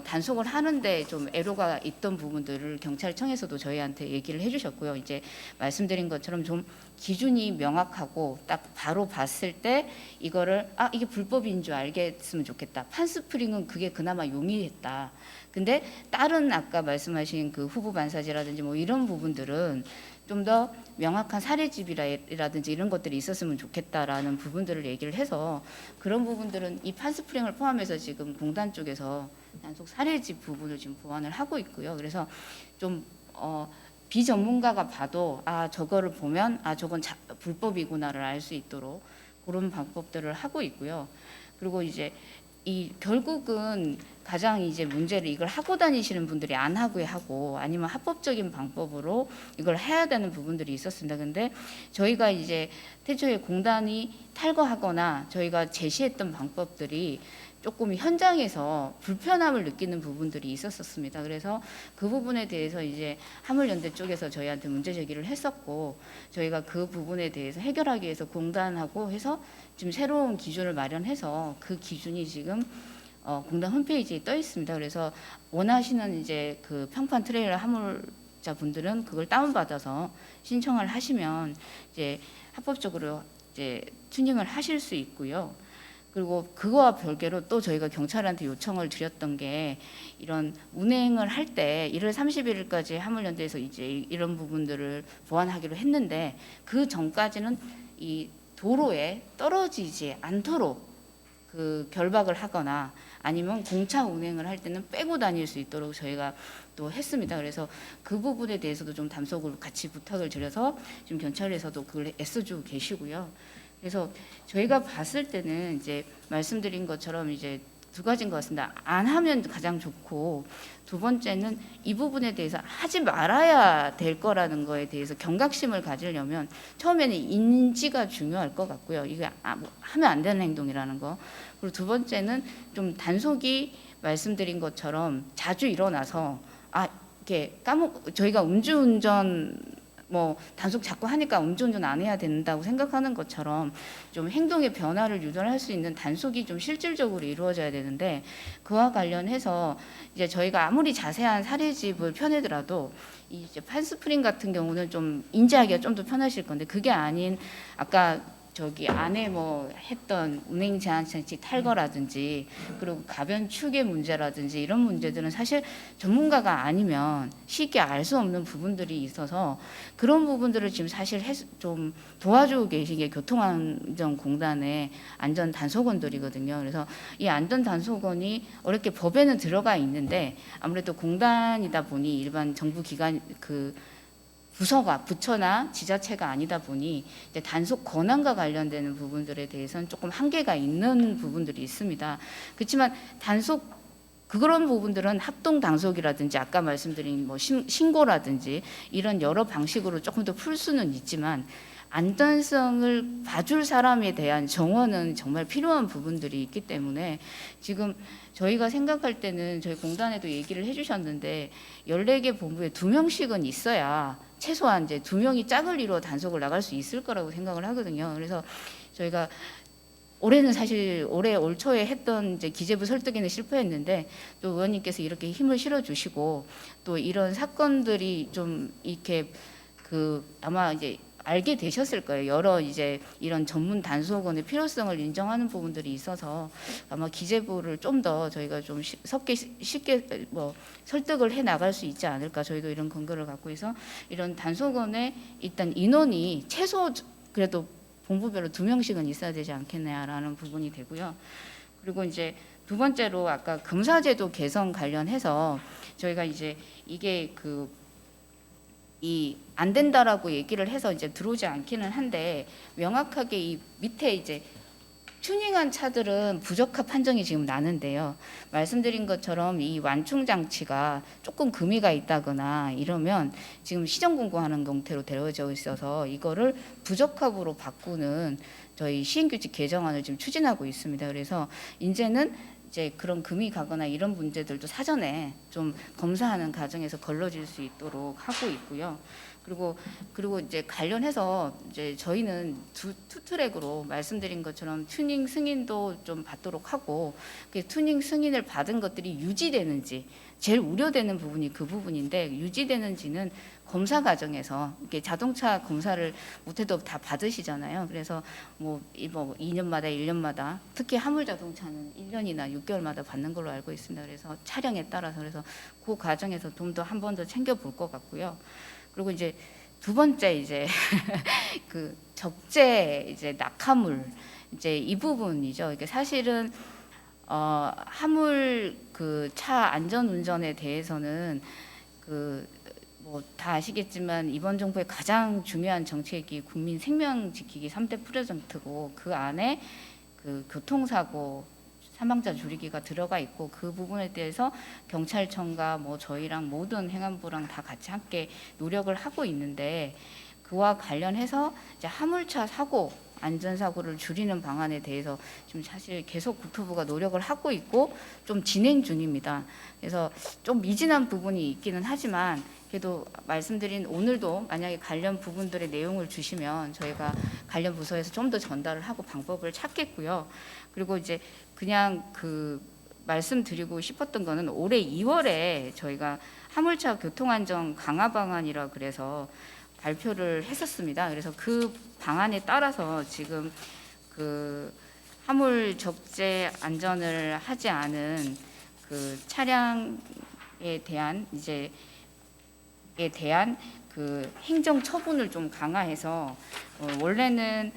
단속을 하는데 좀 애로가 있던 부분들을 경찰청에서도 저희한테 얘기를 해주셨고요. 이제 말씀드린 것처럼 좀 기준이 명확하고 딱 바로 봤을 때 이거를 이게 불법인 줄 알겠으면 좋겠다. 판스프링은 그게 그나마 용이했다. 근데 다른 아까 말씀하신 그 후보 반사지라든지 뭐 이런 부분들은 좀 더 명확한 사례집이라든지 이런 것들이 있었으면 좋겠다라는 부분들을 얘기를 해서 그런 부분들은 이 판스프링을 포함해서 지금 공단 쪽에서 단속 사례집 부분을 지금 보완을 하고 있고요. 그래서 좀 비전문가가 봐도 저거를 보면 저건 불법이구나를 알 수 있도록 그런 방법들을 하고 있고요. 그리고 이제 이 결국은 가장 이제 문제를 이걸 하고 다니시는 분들이 안 하고 아니면 합법적인 방법으로 이걸 해야 되는 부분들이 있었습니다. 근데 저희가 이제 태초에 공단이 탈거하거나 저희가 제시했던 방법들이 조금 현장에서 불편함을 느끼는 부분들이 있었습니다. 그래서 그 부분에 대해서 이제 화물연대 쪽에서 저희한테 문제 제기를 했었고 저희가 그 부분에 대해서 해결하기 위해서 공단하고 해서 지금 새로운 기준을 마련해서 그 기준이 지금 공단 홈페이지에 떠 있습니다. 그래서 원하시는 이제 그 평판 트레일러 화물자 분들은 그걸 다운받아서 신청을 하시면 이제 합법적으로 이제 튜닝을 하실 수 있고요. 그리고 그거와 별개로 또 저희가 경찰한테 요청을 드렸던 게 이런 운행을 할 때 1월 31일까지 화물연대에서 이제 이런 부분들을 보완하기로 했는데 그 전까지는 이 도로에 떨어지지 않도록 그 결박을 하거나 아니면 공차 운행을 할 때는 빼고 다닐 수 있도록 저희가 또 했습니다. 그래서 그 부분에 대해서도 좀 단속을 같이 부탁을 드려서 지금 경찰에서도 그걸 애써주고 계시고요. 그래서 저희가 봤을 때는 이제 말씀드린 것처럼 이제 두 가지인 것 같습니다. 안 하면 가장 좋고 두 번째는 이 부분에 대해서 하지 말아야 될 거라는 거에 대해서 경각심을 가지려면 처음에는 인지가 중요할 것 같고요. 이게 뭐 하면 안 되는 행동이라는 거. 그리고 두 번째는 좀 단속이 말씀드린 것처럼 자주 일어나서 이렇게 저희가 음주운전 뭐 단속 자꾸 하니까 음주운전 안 해야 된다고 생각하는 것처럼 좀 행동의 변화를 유도할 수 있는 단속이 좀 실질적으로 이루어져야 되는데 그와 관련해서 이제 저희가 아무리 자세한 사례집을 펴내더라도 이제 판스프링 같은 경우는 좀 인지하기가 좀 더 편하실 건데 그게 아닌 아까 저기 안에 뭐 했던 운행 제한 장치 탈거라든지 그리고 가변 축의 문제라든지 이런 문제들은 사실 전문가가 아니면 쉽게 알 수 없는 부분들이 있어서 그런 부분들을 지금 사실 좀 도와주고 계신 게 교통안전공단의 안전단속원들이거든요. 그래서 이 안전단속원이 어렵게 법에는 들어가 있는데 아무래도 공단이다 보니 일반 정부 기관 부처나 지자체가 아니다 보니 이제 단속 권한과 관련되는 부분들에 대해서는 조금 한계가 있는 부분들이 있습니다. 그렇지만 그런 부분들은 합동 단속이라든지 아까 말씀드린 뭐 신고라든지 이런 여러 방식으로 조금 더 풀 수는 있지만 안전성을 봐줄 사람에 대한 정원은 정말 필요한 부분들이 있기 때문에 지금 저희가 생각할 때는 저희 공단에도 얘기를 해주셨는데 14개 본부에 2명씩은 있어야 최소한 이제 2명이 짝을 이루어 단속을 나갈 수 있을 거라고 생각을 하거든요. 그래서 저희가 올해는 사실 올 초에 했던 이제 기재부 설득에는 실패했는데 또 의원님께서 이렇게 힘을 실어주시고 또 이런 사건들이 좀 이렇게 아마 이제 알게 되셨을 거예요. 여러 이제 이런 전문 단속원의 필요성을 인정하는 부분들이 있어서 아마 기재부를 좀 더 저희가 좀 쉽게 뭐 설득을 해 나갈 수 있지 않을까. 저희도 이런 근거를 갖고 있어 이런 단속원의 일단 인원이 최소 그래도 본부별로 2명씩은 있어야 되지 않겠냐라는 부분이 되고요. 그리고 이제 두 번째로 아까 금사제도 개선 관련해서 저희가 이제 이게 안 된다라고 얘기를 해서 이제 들어오지 않기는 한데 명확하게 이 밑에 이제 튜닝한 차들은 부적합 판정이 지금 나는데요. 말씀드린 것처럼 이 완충 장치가 조금 금이가 있다거나 이러면 지금 시정 공고하는 형태로 되어져 있어서 이거를 부적합으로 바꾸는 저희 시행규칙 개정안을 지금 추진하고 있습니다. 그래서 이제는 이제 그런 금이 가거나 이런 문제들도 사전에 좀 검사하는 과정에서 걸러질 수 있도록 하고 있고요. 그리고 이제 관련해서 이제 저희는 투 트랙으로 말씀드린 것처럼 튜닝 승인도 좀 받도록 하고, 그 튜닝 승인을 받은 것들이 유지되는지, 제일 우려되는 부분이 그 부분인데, 유지되는지는 검사 과정에서 이렇게 자동차 검사를 못해도 다 받으시잖아요. 그래서 뭐 2년마다 1년마다, 특히 화물 자동차는 1년이나 6개월마다 받는 걸로 알고 있습니다. 그래서 차량에 따라서, 그래서 그 과정에서 좀 더 한 번 더 챙겨볼 것 같고요. 그리고 이제 두 번째 이제 그 적재 이제 낙하물 이제 이 부분이죠. 이게 사실은 화물 그 차 안전 운전에 대해서는 그 뭐 다 아시겠지만 이번 정부의 가장 중요한 정책이 국민 생명 지키기 3대 프로젝트고, 그 안에 그 교통사고 사망자 줄이기가 들어가 있고, 그 부분에 대해서 경찰청과 뭐 저희랑 모든 행안부랑 다 같이 함께 노력을 하고 있는데, 그와 관련해서 이제 화물차 사고 안전사고를 줄이는 방안에 대해서 지금 사실 계속 국토부가 노력을 하고 있고 좀 진행 중입니다. 그래서 좀 미진한 부분이 있기는 하지만, 그래도 말씀드린 오늘도 만약에 관련 부분들의 내용을 주시면 저희가 관련 부서에서 좀 더 전달을 하고 방법을 찾겠고요. 그리고 이제 그냥 그 말씀드리고 싶었던 거는, 올해 2월에 저희가 화물차 교통안전 강화 방안이라 그래서 발표를 했었습니다. 그래서 그 방안에 따라서 지금 그 화물 적재 안전을 하지 않은 그 차량에 대한 그 행정 처분을 좀 강화해서, 원래는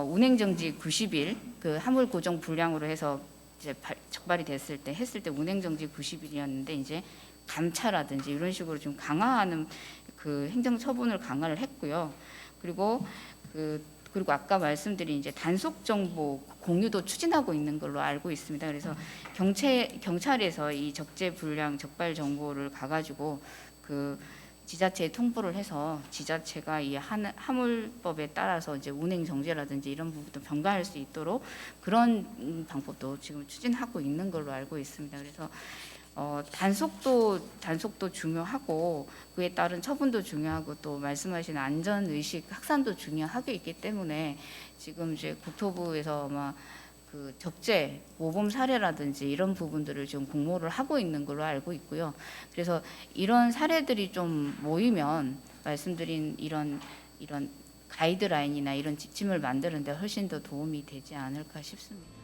운행 정지 90일, 그 화물 고정 불량으로 해서 이제 적발이 했을 때 운행 정지 90일이었는데 이제 감차라든지 이런 식으로 좀 강화하는 그 행정 처분을 강화를 했고요. 그리고 아까 말씀드린 이제 단속 정보 공유도 추진하고 있는 걸로 알고 있습니다. 그래서 경찰에서 이 적재 불량 적발 정보를 가가지고 그 지자체에 통보를 해서 지자체가 이 화물법에 따라서 이제 운행 정지라든지 이런 부분도 병가할 수 있도록 그런 방법도 지금 추진하고 있는 걸로 알고 있습니다. 그래서 단속도 중요하고, 그에 따른 처분도 중요하고, 또 말씀하신 안전 의식 확산도 중요하게 있기 때문에 지금 이제 국토부에서 아마 그 적재 모범 사례라든지 이런 부분들을 좀 공모를 하고 있는 걸로 알고 있고요. 그래서 이런 사례들이 좀 모이면 말씀드린 이런 가이드라인이나 이런 지침을 만드는 데 훨씬 더 도움이 되지 않을까 싶습니다.